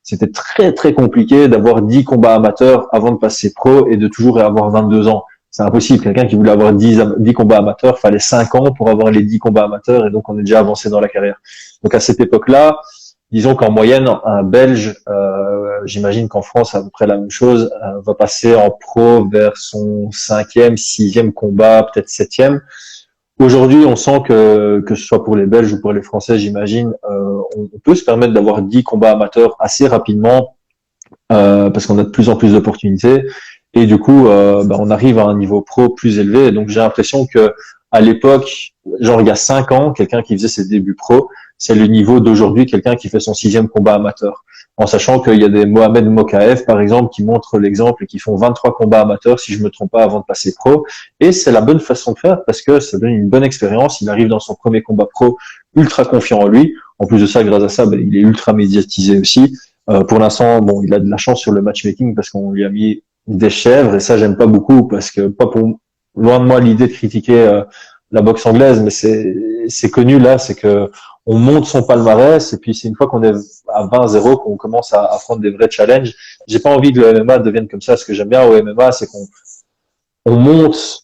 c'était très très compliqué d'avoir 10 combats amateurs avant de passer pro et de toujours avoir 22 ans. C'est impossible. Quelqu'un qui voulait avoir 10 combats amateurs, fallait 5 ans pour avoir les 10 combats amateurs et donc on est déjà avancé dans la carrière. Donc à cette époque-là, disons qu'en moyenne, un Belge, j'imagine qu'en France, c'est à peu près la même chose, va passer en pro vers son 5e, 6e combat, peut-être 7e. Aujourd'hui, on sent que ce soit pour les Belges ou pour les Français, j'imagine, on peut se permettre d'avoir 10 combats amateurs assez rapidement parce qu'on a de plus en plus d'opportunités. Et du coup, on arrive à un niveau pro plus élevé. Et donc, j'ai l'impression que à l'époque, genre il y a 5 ans, quelqu'un qui faisait ses débuts pro, c'est le niveau d'aujourd'hui, quelqu'un qui fait son 6e combat amateur. En sachant qu'il y a des Mohamed Mokaev, par exemple, qui montrent l'exemple et qui font 23 combats amateurs, si je me trompe pas, avant de passer pro. Et c'est la bonne façon de faire parce que ça donne une bonne expérience. Il arrive dans son premier combat pro ultra confiant en lui. En plus de ça, grâce à ça, il est ultra médiatisé aussi. Pour l'instant, il a de la chance sur le matchmaking parce qu'on lui a mis des chèvres et ça, j'aime pas beaucoup parce que loin de moi l'idée de critiquer la boxe anglaise, mais c'est connu là, c'est que on monte son palmarès et puis c'est une fois qu'on est à 20-0 qu'on commence à prendre des vrais challenges. J'ai pas envie que le MMA devienne comme ça. Ce que j'aime bien au MMA, c'est qu'on monte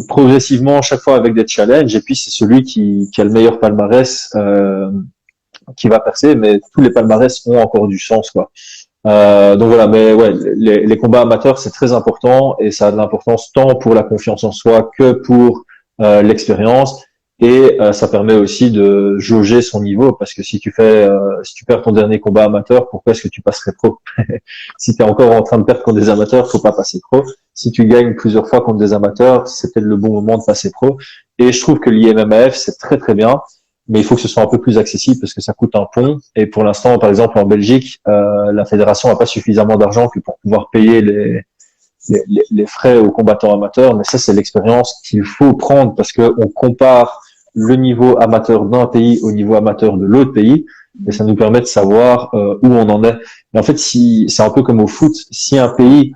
progressivement chaque fois avec des challenges et puis c'est celui qui a le meilleur palmarès qui va percer, mais tous les palmarès ont encore du sens, quoi. Donc voilà, mais ouais, les combats amateurs c'est très important et ça a de l'importance tant pour la confiance en soi que pour l'expérience. Et ça permet aussi de jauger son niveau parce que si tu perds ton dernier combat amateur, pourquoi est-ce que tu passerais pro? Si tu es encore en train de perdre contre des amateurs, faut pas passer pro. Si tu gagnes plusieurs fois contre des amateurs, c'est peut-être le bon moment de passer pro. Et je trouve que l'IMMAF c'est très très bien, mais il faut que ce soit un peu plus accessible parce que ça coûte un pont. Et pour l'instant, par exemple en Belgique, la fédération n'a pas suffisamment d'argent que pour pouvoir payer les frais aux combattants amateurs. Mais ça, c'est l'expérience qu'il faut prendre parce que on compare le niveau amateur d'un pays au niveau amateur de l'autre pays. et ça nous permet de savoir où on en est. Et en fait, si c'est un peu comme au foot, si un pays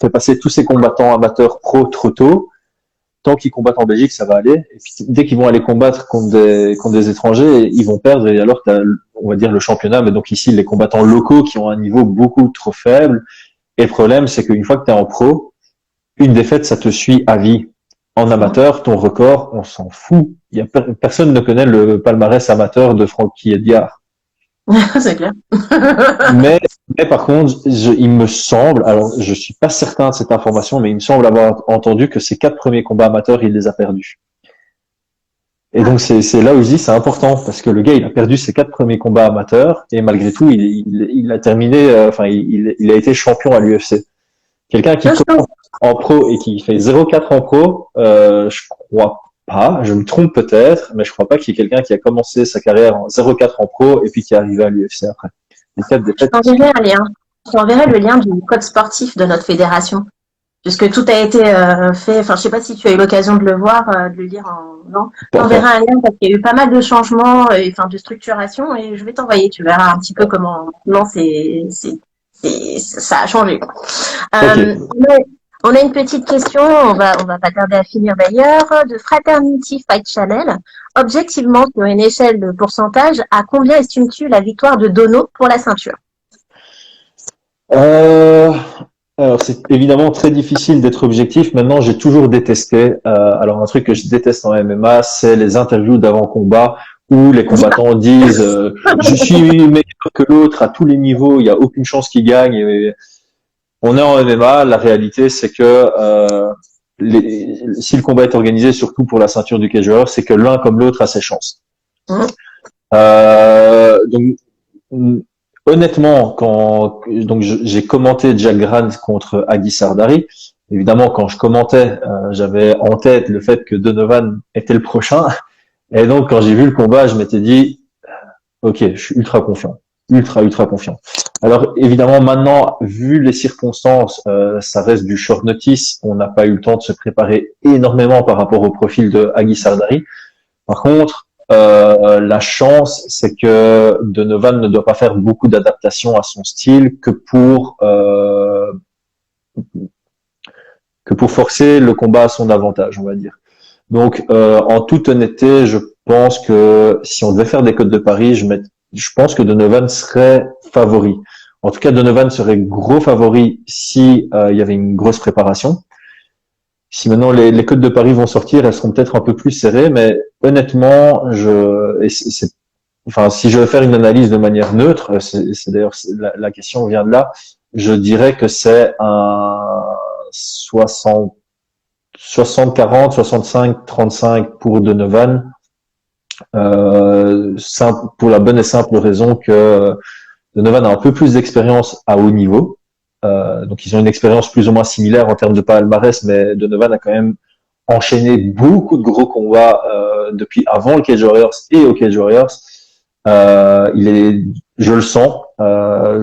fait passer tous ses combattants amateurs pro trop tôt, tant qu'ils combattent en Belgique, ça va aller. Et puis dès qu'ils vont aller combattre contre des étrangers, ils vont perdre. Et alors, t'as, on va dire le championnat, mais donc ici les combattants locaux qui ont un niveau beaucoup trop faible. Et le problème, c'est qu'une fois que tu es en pro, une défaite, ça te suit à vie. En amateur, ton record, on s'en fout. Il y a personne ne connaît le palmarès amateur de Frankie Edgar. C'est clair. Mais, mais par contre, il me semble, alors je suis pas certain de cette information, mais il me semble avoir entendu que ses 4 premiers combats amateurs, il les a perdus. Et donc c'est là où je dis c'est important parce que le gars il a perdu ses 4 premiers combats amateurs et malgré tout il a terminé, enfin il a été champion à l'UFC. Quelqu'un qui commence en pro et qui fait 0,4 en pro, je crois pas, je me trompe peut-être, mais je crois pas qu'il y ait quelqu'un qui a commencé sa carrière en 0,4 en pro et puis qui est arrivé à l'UFC après. Les 4 Je défaites. t'enverrai un lien. Je t'enverrai le lien du code sportif de notre fédération. Puisque tout a été fait, enfin je sais pas si tu as eu l'occasion de le voir, de le lire non. Je t'enverrai un lien parce qu'il y a eu pas mal de changements, enfin de structuration et je vais t'envoyer, tu verras un petit peu comment ça a changé. Okay. On a une petite question, on va pas tarder à finir d'ailleurs, de Fraternity Fight Channel. Objectivement, sur une échelle de pourcentage, à combien estimes-tu la victoire de Dono pour la ceinture? Alors c'est évidemment très difficile d'être objectif. Maintenant, j'ai toujours détesté. Alors un truc que je déteste en MMA, c'est les interviews d'avant combat où les combattants disent je suis meilleur que l'autre à tous les niveaux, il n'y a aucune chance qu'il gagne. Et on est en MMA. La réalité, c'est que si le combat est organisé, surtout pour la ceinture du cage warrior, c'est que l'un comme l'autre a ses chances. Donc honnêtement, quand donc j'ai commenté Jack Grant contre Agi Sardari, évidemment quand je commentais, j'avais en tête le fait que Donovan était le prochain, et donc quand j'ai vu le combat, je m'étais dit, ok, je suis ultra confiant, ultra confiant. Alors évidemment maintenant, vu les circonstances, ça reste du short notice, on n'a pas eu le temps de se préparer énormément par rapport au profil de Agi Sardari. Par contre, la chance, c'est que Donovan ne doit pas faire beaucoup d'adaptations à son style que pour forcer le combat à son avantage, on va dire. Donc, en toute honnêteté, je pense que si on devait faire des cotes de paris, je pense que Donovan serait favori. En tout cas, Donovan serait gros favori si il y avait une grosse préparation. Si maintenant les cotes de paris vont sortir, elles seront peut-être un peu plus serrées, mais honnêtement, enfin, si je veux faire une analyse de manière neutre, c'est d'ailleurs la question vient de là. Je dirais que c'est un 60-40, 65-35 pour Donovan, pour la bonne et simple raison que Donovan a un peu plus d'expérience à haut niveau. Donc ils ont une expérience plus ou moins similaire en termes de palmarès, mais Donovan a quand même enchaîné beaucoup de gros combats depuis avant le Cage Warriors et au Cage Warriors. Je le sens,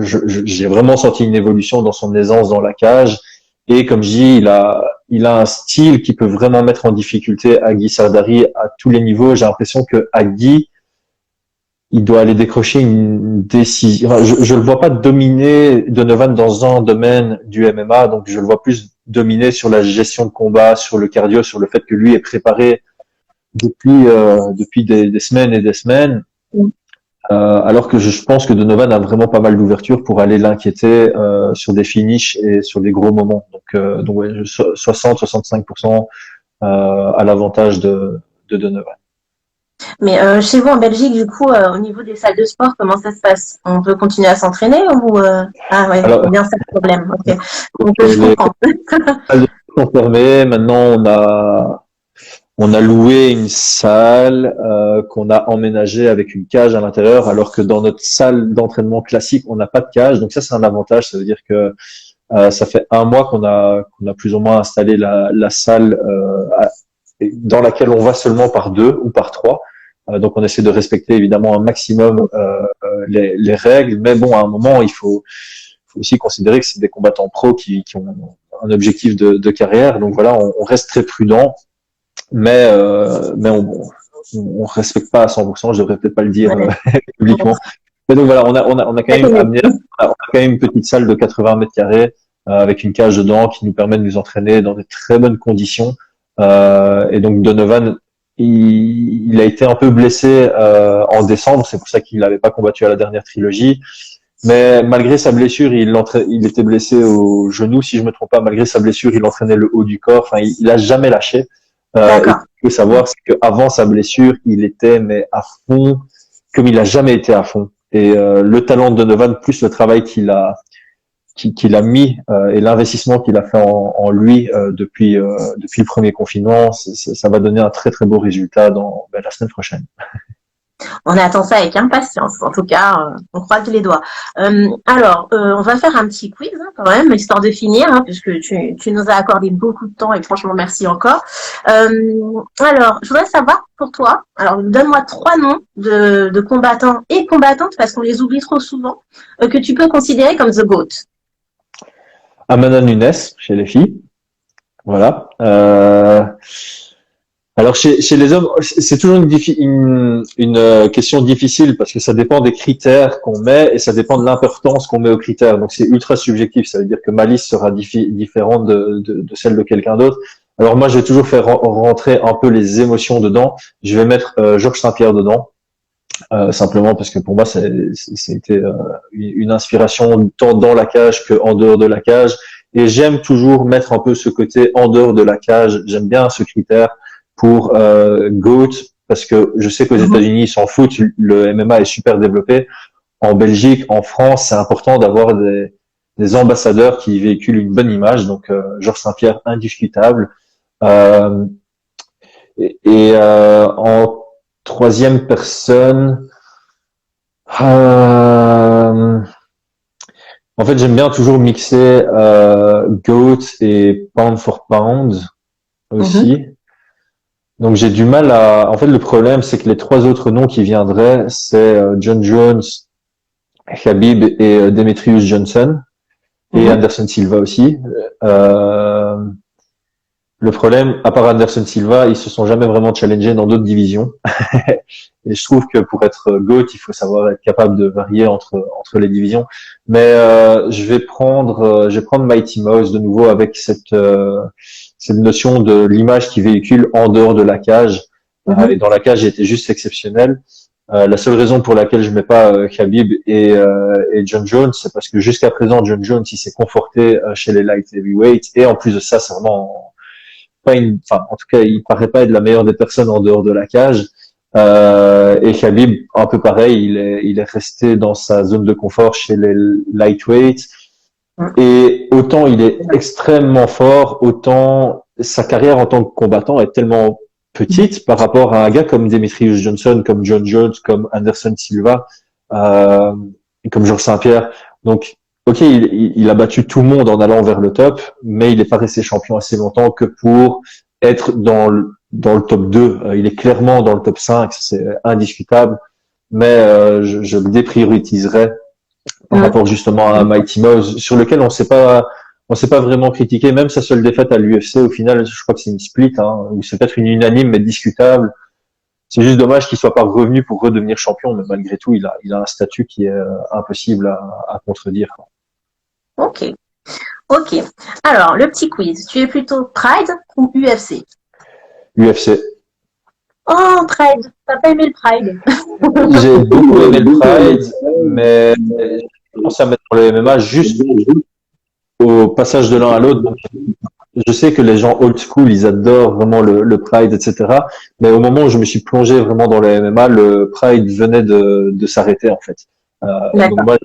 j'ai vraiment senti une évolution dans son aisance dans la cage. Et comme je dis, il a un style qui peut vraiment mettre en difficulté Agi Sardari à tous les niveaux. J'ai l'impression que Agi, il doit aller décrocher une décision. Enfin, je le vois pas dominer Donovan dans un domaine du MMA, donc je le vois plus dominer sur la gestion de combat, sur le cardio, sur le fait que lui est préparé depuis des semaines et des semaines. Alors que je pense que Donovan a vraiment pas mal d'ouverture pour aller l'inquiéter sur des finishes et sur des gros moments. Donc ouais, 60-65% à l'avantage de Donovan. Mais chez vous en Belgique, du coup, au niveau des salles de sport, comment ça se passe? On peut continuer à s'entraîner ou ah ouais, c'est bien ça le problème. Okay. Donc je comprends. Les salles sont fermées. Maintenant, on a loué une salle qu'on a emménagée avec une cage à l'intérieur, alors que dans notre salle d'entraînement classique, on n'a pas de cage. Donc ça, c'est un avantage. Ça veut dire que ça fait un mois qu'on a plus ou moins installé la salle dans laquelle on va seulement par 2 ou par 3. Donc on essaie de respecter évidemment un maximum les règles, mais bon, à un moment, il faut aussi considérer que c'est des combattants pros qui ont un objectif de carrière. Donc voilà, on reste très prudent. Mais on respecte pas à 100%. Je devrais peut-être pas le dire publiquement. Ouais. Mais donc voilà, on a quand même amené, on a quand même une petite salle de 80 mètres carrés avec une cage dedans qui nous permet de nous entraîner dans de très bonnes conditions. Et donc Donovan, il a été un peu blessé en décembre, c'est pour ça qu'il n'avait pas combattu à la dernière trilogie. Mais malgré sa blessure, il était blessé au genou, si je me trompe pas. Malgré sa blessure, il entraînait le haut du corps. Enfin, il a jamais lâché. Et ce qu'il faut savoir, c'est qu'avant sa blessure, il était mais à fond, comme il a jamais été à fond. Et le talent de Donovan plus le travail qu'il a mis et l'investissement qu'il a fait en lui depuis le premier confinement, ça va donner un très très beau résultat dans la semaine prochaine. On attend ça avec impatience. En tout cas, on croise les doigts. Alors, on va faire un petit quiz quand même, histoire de finir, puisque tu nous as accordé beaucoup de temps et franchement, merci encore. Alors, je voudrais savoir pour toi, alors donne-moi 3 noms de combattants et combattantes, parce qu'on les oublie trop souvent, que tu peux considérer comme The GOAT. Amanda Nunes, chez les filles. Voilà. Alors chez les hommes, c'est toujours une question difficile parce que ça dépend des critères qu'on met et ça dépend de l'importance qu'on met aux critères. Donc c'est ultra subjectif. Ça veut dire que ma liste sera différente de celle de quelqu'un d'autre. Alors moi, je vais toujours faire rentrer un peu les émotions dedans. Je vais mettre Georges Saint-Pierre dedans. Simplement parce que pour moi, c'était une inspiration tant dans la cage que en dehors de la cage. Et j'aime toujours mettre un peu ce côté en dehors de la cage. J'aime bien ce critère pour GOAT parce que je sais qu'aux États-Unis ils s'en foutent. Le MMA est super développé. En Belgique, en France, c'est important d'avoir des ambassadeurs qui véhiculent une bonne image. Donc Georges Saint-Pierre, indiscutable. En troisième personne, en fait, j'aime bien toujours mixer GOAT et Pound for Pound aussi. Donc j'ai du mal à. En fait, le problème, c'est que les 3 autres noms qui viendraient, c'est John Jones, Khabib et Demetrius Johnson et Anderson Silva aussi. Le problème, à part Anderson Silva, ils se sont jamais vraiment challengés dans d'autres divisions. Et je trouve que pour être GOAT, il faut savoir être capable de varier entre les divisions. Mais je vais prendre Mighty Mouse de nouveau avec cette notion de l'image qui véhicule en dehors de la cage. Et dans la cage, il était juste exceptionnel. La seule raison pour laquelle je mets pas Khabib et John Jones, c'est parce que jusqu'à présent, John Jones, il s'est conforté chez les light heavyweights. Et en plus de ça, c'est vraiment en tout cas, il paraît pas être la meilleure des personnes en dehors de la cage. Et Khabib, un peu pareil, il est resté dans sa zone de confort chez les lightweights. Et autant il est extrêmement fort, autant sa carrière en tant que combattant est tellement petite par rapport à un gars comme Demetrius Johnson, comme John Jones, comme Anderson Silva, comme Georges Saint-Pierre. Donc, ok, il a battu tout le monde en allant vers le top, mais il n'est pas resté champion assez longtemps que pour être dans le top 2. Il est clairement dans le top 5, c'est indiscutable, mais je le déprioritiserais par rapport justement à Mighty Mouse, sur lequel on s'est pas vraiment critiqué. Même sa seule défaite à l'UFC, au final, je crois que c'est une split, ou c'est peut-être une unanime, mais discutable. C'est juste dommage qu'il soit pas revenu pour redevenir champion, mais malgré tout, il a un statut qui est impossible à contredire. Ok. Alors, le petit quiz. Tu es plutôt Pride ou UFC? UFC. Oh, Pride. T'as pas aimé le Pride? J'ai beaucoup aimé le Pride, mais j'ai commencé à mettre dans le MMA juste au passage de l'un à l'autre. Donc, je sais que les gens old school, ils adorent vraiment le Pride, etc. Mais au moment où je me suis plongé vraiment dans le MMA, le Pride venait de s'arrêter, en fait. Donc moi,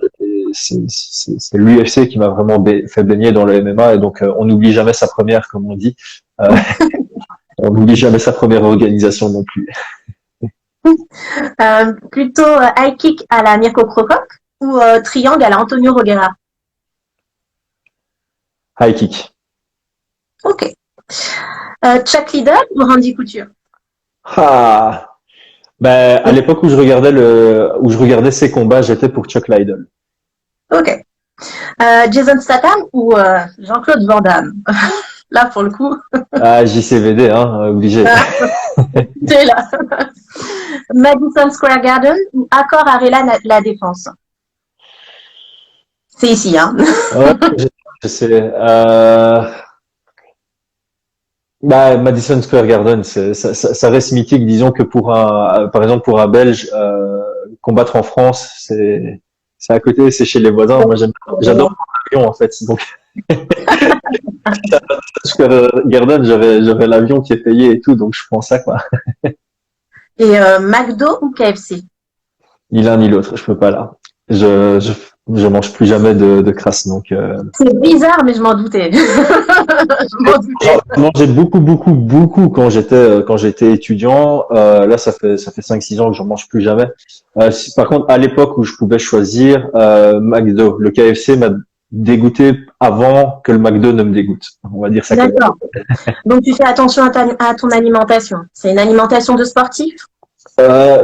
c'est l'UFC qui m'a vraiment fait baigner dans le MMA, et donc on n'oublie jamais sa première, comme on dit. On n'oublie jamais sa première organisation non plus. Plutôt high kick à la Mirko Cro Cop ou triangle à la Antonio Nogueira? High kick. Ok. Chuck Liddell ou Randy Couture? Ben, à l'époque où je regardais ses combats, j'étais pour Chuck Liddell. Ok. Jason Statham ou Jean-Claude Van Damme? Là, pour le coup. Ah, JCVD, hein, obligé. C'est là. Madison Square Garden ou Accor Arena La Défense? C'est ici, hein. Ouais, je sais. Bah, Madison Square Garden, ça reste mythique. Disons que par exemple, pour un Belge, combattre en France, c'est à côté, c'est chez les voisins. Moi, j'adore l'avion, en fait. Donc, Square Garden, j'avais l'avion qui est payé et tout, donc je prends ça, quoi. Et McDo ou KFC? Ni l'un ni l'autre, je peux pas là. Je mange plus jamais de crasse, donc. C'est bizarre, mais je m'en doutais. Je m'en doutais. J'en mangeais beaucoup quand j'étais étudiant. Là, ça fait 5-6 ans que j'en mange plus jamais. Par contre, à l'époque où je pouvais choisir, McDo, le KFC m'a dégoûté avant que le McDo ne me dégoûte. On va dire ça comme ça. D'accord. Donc, tu fais attention à ton alimentation. C'est une alimentation de sportif?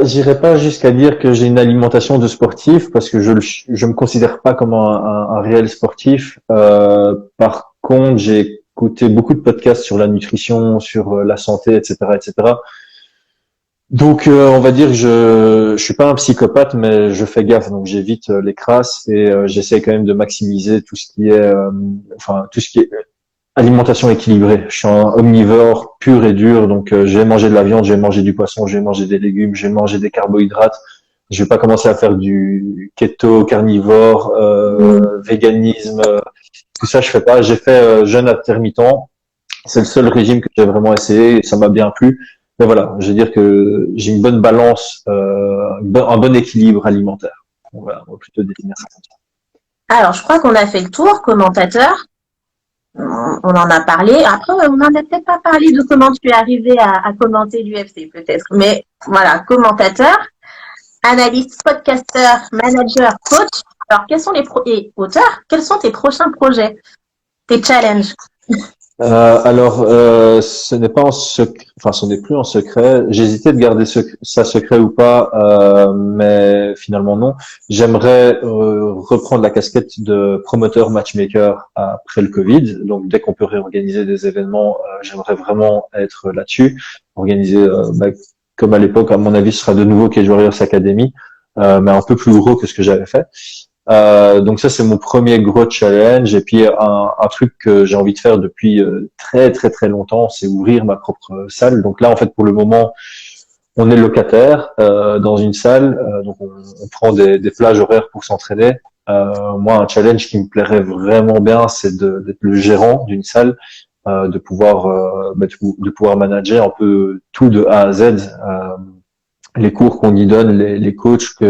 J'irai pas jusqu'à dire que j'ai une alimentation de sportif parce que je me considère pas comme un réel sportif. Par contre, j'ai écouté beaucoup de podcasts sur la nutrition, sur la santé, etc., etc. Donc, on va dire que je suis pas un psychopathe, mais je fais gaffe. Donc, j'évite les crasses et j'essaie quand même de maximiser tout ce qui est, tout ce qui est alimentation équilibrée. Je suis un omnivore pur et dur, donc je vais manger de la viande, je vais manger du poisson, je vais manger des légumes, je vais manger des carbohydrates. Je vais pas commencer à faire du keto, carnivore, véganisme, tout ça je fais pas. J'ai fait jeûne intermittent. C'est le seul régime que j'ai vraiment essayé et ça m'a bien plu. Mais voilà, je veux dire que j'ai une bonne balance, un bon équilibre alimentaire. Voilà, on va plutôt définir ça comme ça. Alors, je crois qu'on a fait le tour, commentateur. On en a parlé. Après, on n'en a peut-être pas parlé de comment tu es arrivé à commenter l'UFC, peut-être. Mais voilà, commentateur, analyste, podcasteur, manager, coach. Alors, et auteur, quels sont tes prochains projets, tes challenges? Ce n'est pas en secret, enfin, ce n'est plus en secret. J'hésitais de garder ça secret ou pas, mais finalement non. J'aimerais reprendre la casquette de promoteur matchmaker après le Covid. Donc, dès qu'on peut réorganiser des événements, j'aimerais vraiment être là-dessus. Organiser, comme à l'époque, à mon avis, ce sera de nouveau Cage Warriors Academy, mais un peu plus gros que ce que j'avais fait. Donc ça c'est mon premier gros challenge et puis un truc que j'ai envie de faire depuis très très très longtemps, c'est ouvrir ma propre salle. Donc là en fait pour le moment on est locataire dans une salle, donc on prend des plages horaires pour s'entraîner. Moi un challenge qui me plairait vraiment bien c'est d'être le gérant d'une salle, de pouvoir manager un peu tout de A à Z. Les cours qu'on y donne, les coachs,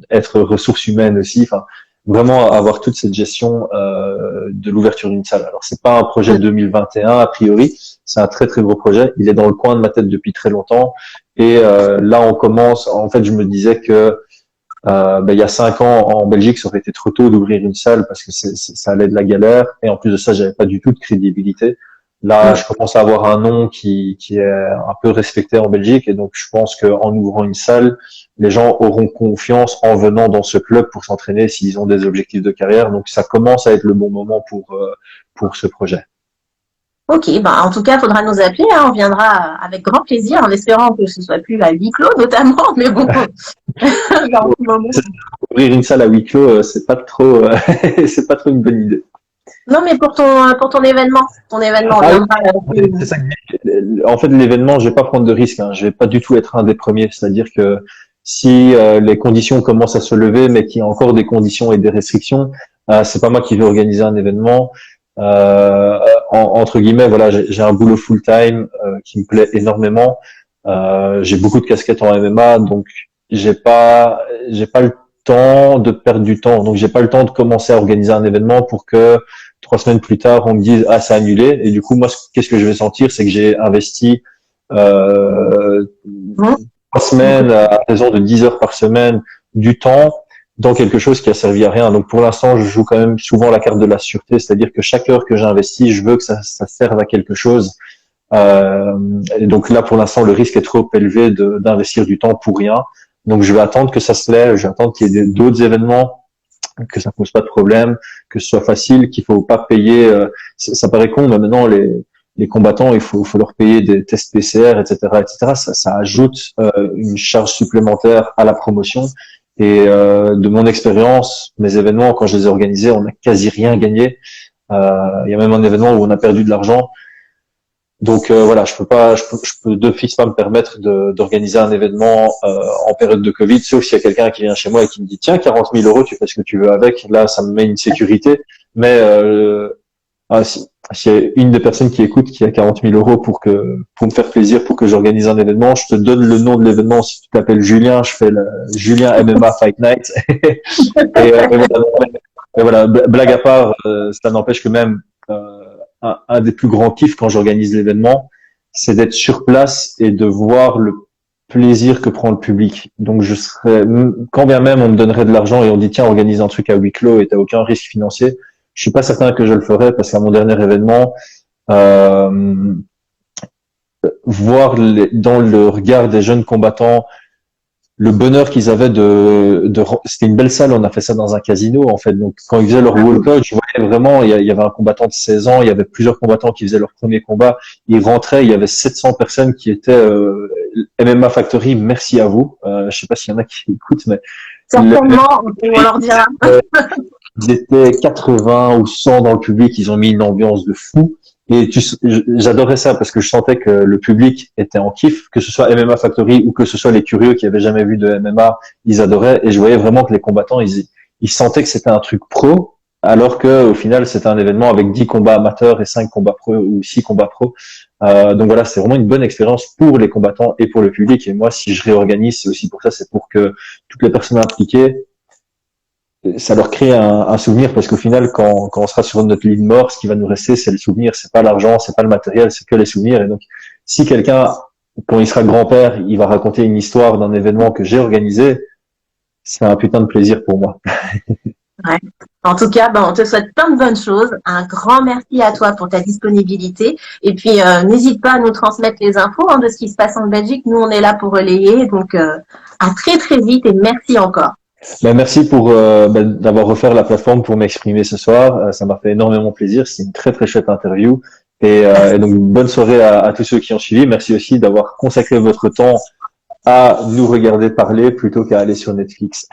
être ressources humaines aussi, enfin vraiment avoir toute cette gestion de l'ouverture d'une salle. Alors c'est pas un projet 2021 a priori, c'est un très très gros projet. Il est dans le coin de ma tête depuis très longtemps et là on commence. En fait, je me disais que il y a 5 ans en Belgique, ça aurait été trop tôt d'ouvrir une salle parce que ça allait de la galère et en plus de ça, j'avais pas du tout de crédibilité. Là, je commence à avoir un nom qui est un peu respecté en Belgique et donc je pense qu'en ouvrant une salle, les gens auront confiance en venant dans ce club pour s'entraîner s'ils ont des objectifs de carrière. Donc ça commence à être le bon moment pour ce projet. Ok, ben en tout cas, il faudra nous appeler. Hein, on viendra avec grand plaisir, en espérant que ce soit plus à huis clos notamment. Mais bon, en ce moment. Ouvrir une salle à huis clos, c'est pas trop, c'est pas trop une bonne idée. Non, mais pour ton événement, on viendra. C'est ça en fait, l'événement, je vais pas prendre de risque. Hein. Je vais pas du tout être un des premiers. C'est-à-dire que si les conditions commencent à se lever, mais qu'il y a encore des conditions et des restrictions, c'est pas moi qui vais organiser un événement. Entre guillemets, voilà, j'ai un boulot full time qui me plaît énormément. J'ai beaucoup de casquettes en MMA, donc j'ai pas le temps de perdre du temps. Donc j'ai pas le temps de commencer à organiser un événement pour que 3 semaines plus tard on me dise ah c'est annulé. Et du coup moi qu'est-ce que je vais sentir, c'est que j'ai investi 3 semaines à raison de 10 heures par semaine du temps dans quelque chose qui a servi à rien. Donc pour l'instant, je joue quand même souvent la carte de la sûreté, c'est-à-dire que chaque heure que j'investis, je veux que ça serve à quelque chose. Et donc là, pour l'instant, le risque est trop élevé d'investir du temps pour rien. Donc je vais attendre que ça se lève, je vais attendre qu'il y ait d'autres événements que ça pose pas de problème, que ce soit facile, qu'il faut pas payer. Ça paraît con, mais maintenant les combattants, il faut leur payer des tests PCR, etc., etc. Ça ajoute une charge supplémentaire à la promotion. Et de mon expérience, mes événements, quand je les ai organisés, on n'a quasi rien gagné. Il y a même un événement où on a perdu de l'argent. Donc voilà, je peux d'office pas me permettre d'organiser un événement en période de Covid, sauf s'il y a quelqu'un qui vient chez moi et qui me dit tiens 40 000 euros, tu fais ce que tu veux avec. Là, ça me met une sécurité. Mais s'il y a une des personnes qui écoute qui a 40 000 euros pour me faire plaisir, pour que j'organise un événement, je te donne le nom de l'événement. Si tu t'appelles Julien, je fais le Julien MMA Fight Night. Et voilà, blague à part, ça n'empêche que même un des plus grands kiffs quand j'organise l'événement, c'est d'être sur place et de voir le plaisir que prend le public. Donc quand bien même on me donnerait de l'argent et on dit tiens organise un truc à huis clos et t'as aucun risque financier, je suis pas certain que je le ferais parce qu'à mon dernier événement, euh, voir dans le regard des jeunes combattants le bonheur qu'ils avaient c'était une belle salle, on a fait ça dans un casino en fait. Donc quand ils faisaient leur walkout, je voyais vraiment il y avait un combattant de 16 ans, il y avait plusieurs combattants qui faisaient leur premier combat, ils rentraient, il y avait 700 personnes qui étaient MMA Factory, merci à vous. Je sais pas s'il y en a qui écoutent, mais certainement on leur dira. Ils étaient 80 ou 100 dans le public, ils ont mis une ambiance de fou. Et j'adorais ça parce que je sentais que le public était en kiff, que ce soit MMA Factory ou que ce soit les curieux qui avaient jamais vu de MMA, ils adoraient. Et je voyais vraiment que les combattants, ils sentaient que c'était un truc pro, alors que au final, c'était un événement avec 10 combats amateurs et 5 combats pro ou 6 combats pro. Donc voilà, c'est vraiment une bonne expérience pour les combattants et pour le public. Et moi, si je réorganise, c'est aussi pour ça, c'est pour que toutes les personnes impliquées, ça leur crée un souvenir parce qu'au final, quand on sera sur notre lit de mort, ce qui va nous rester, c'est le souvenir, c'est pas l'argent, c'est pas le matériel, c'est que les souvenirs. Et donc, si quelqu'un, quand il sera grand-père, il va raconter une histoire d'un événement que j'ai organisé, c'est un putain de plaisir pour moi. Ouais. En tout cas, on te souhaite plein de bonnes choses. Un grand merci à toi pour ta disponibilité. Et puis, n'hésite pas à nous transmettre les infos de ce qui se passe en Belgique. Nous, on est là pour relayer. Donc, à très, très vite et merci encore. Merci pour d'avoir refait la plateforme pour m'exprimer ce soir. Ça m'a fait énormément plaisir. C'est une très très chouette interview. Et donc bonne soirée à tous ceux qui ont suivi. Merci aussi d'avoir consacré votre temps à nous regarder parler plutôt qu'à aller sur Netflix.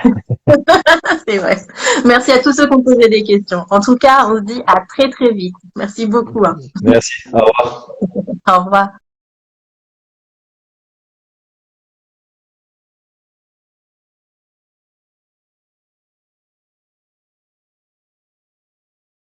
C'est vrai. Merci à tous ceux qui ont posé des questions. En tout cas, on se dit à très très vite. Merci beaucoup. Merci. Au revoir. Au revoir.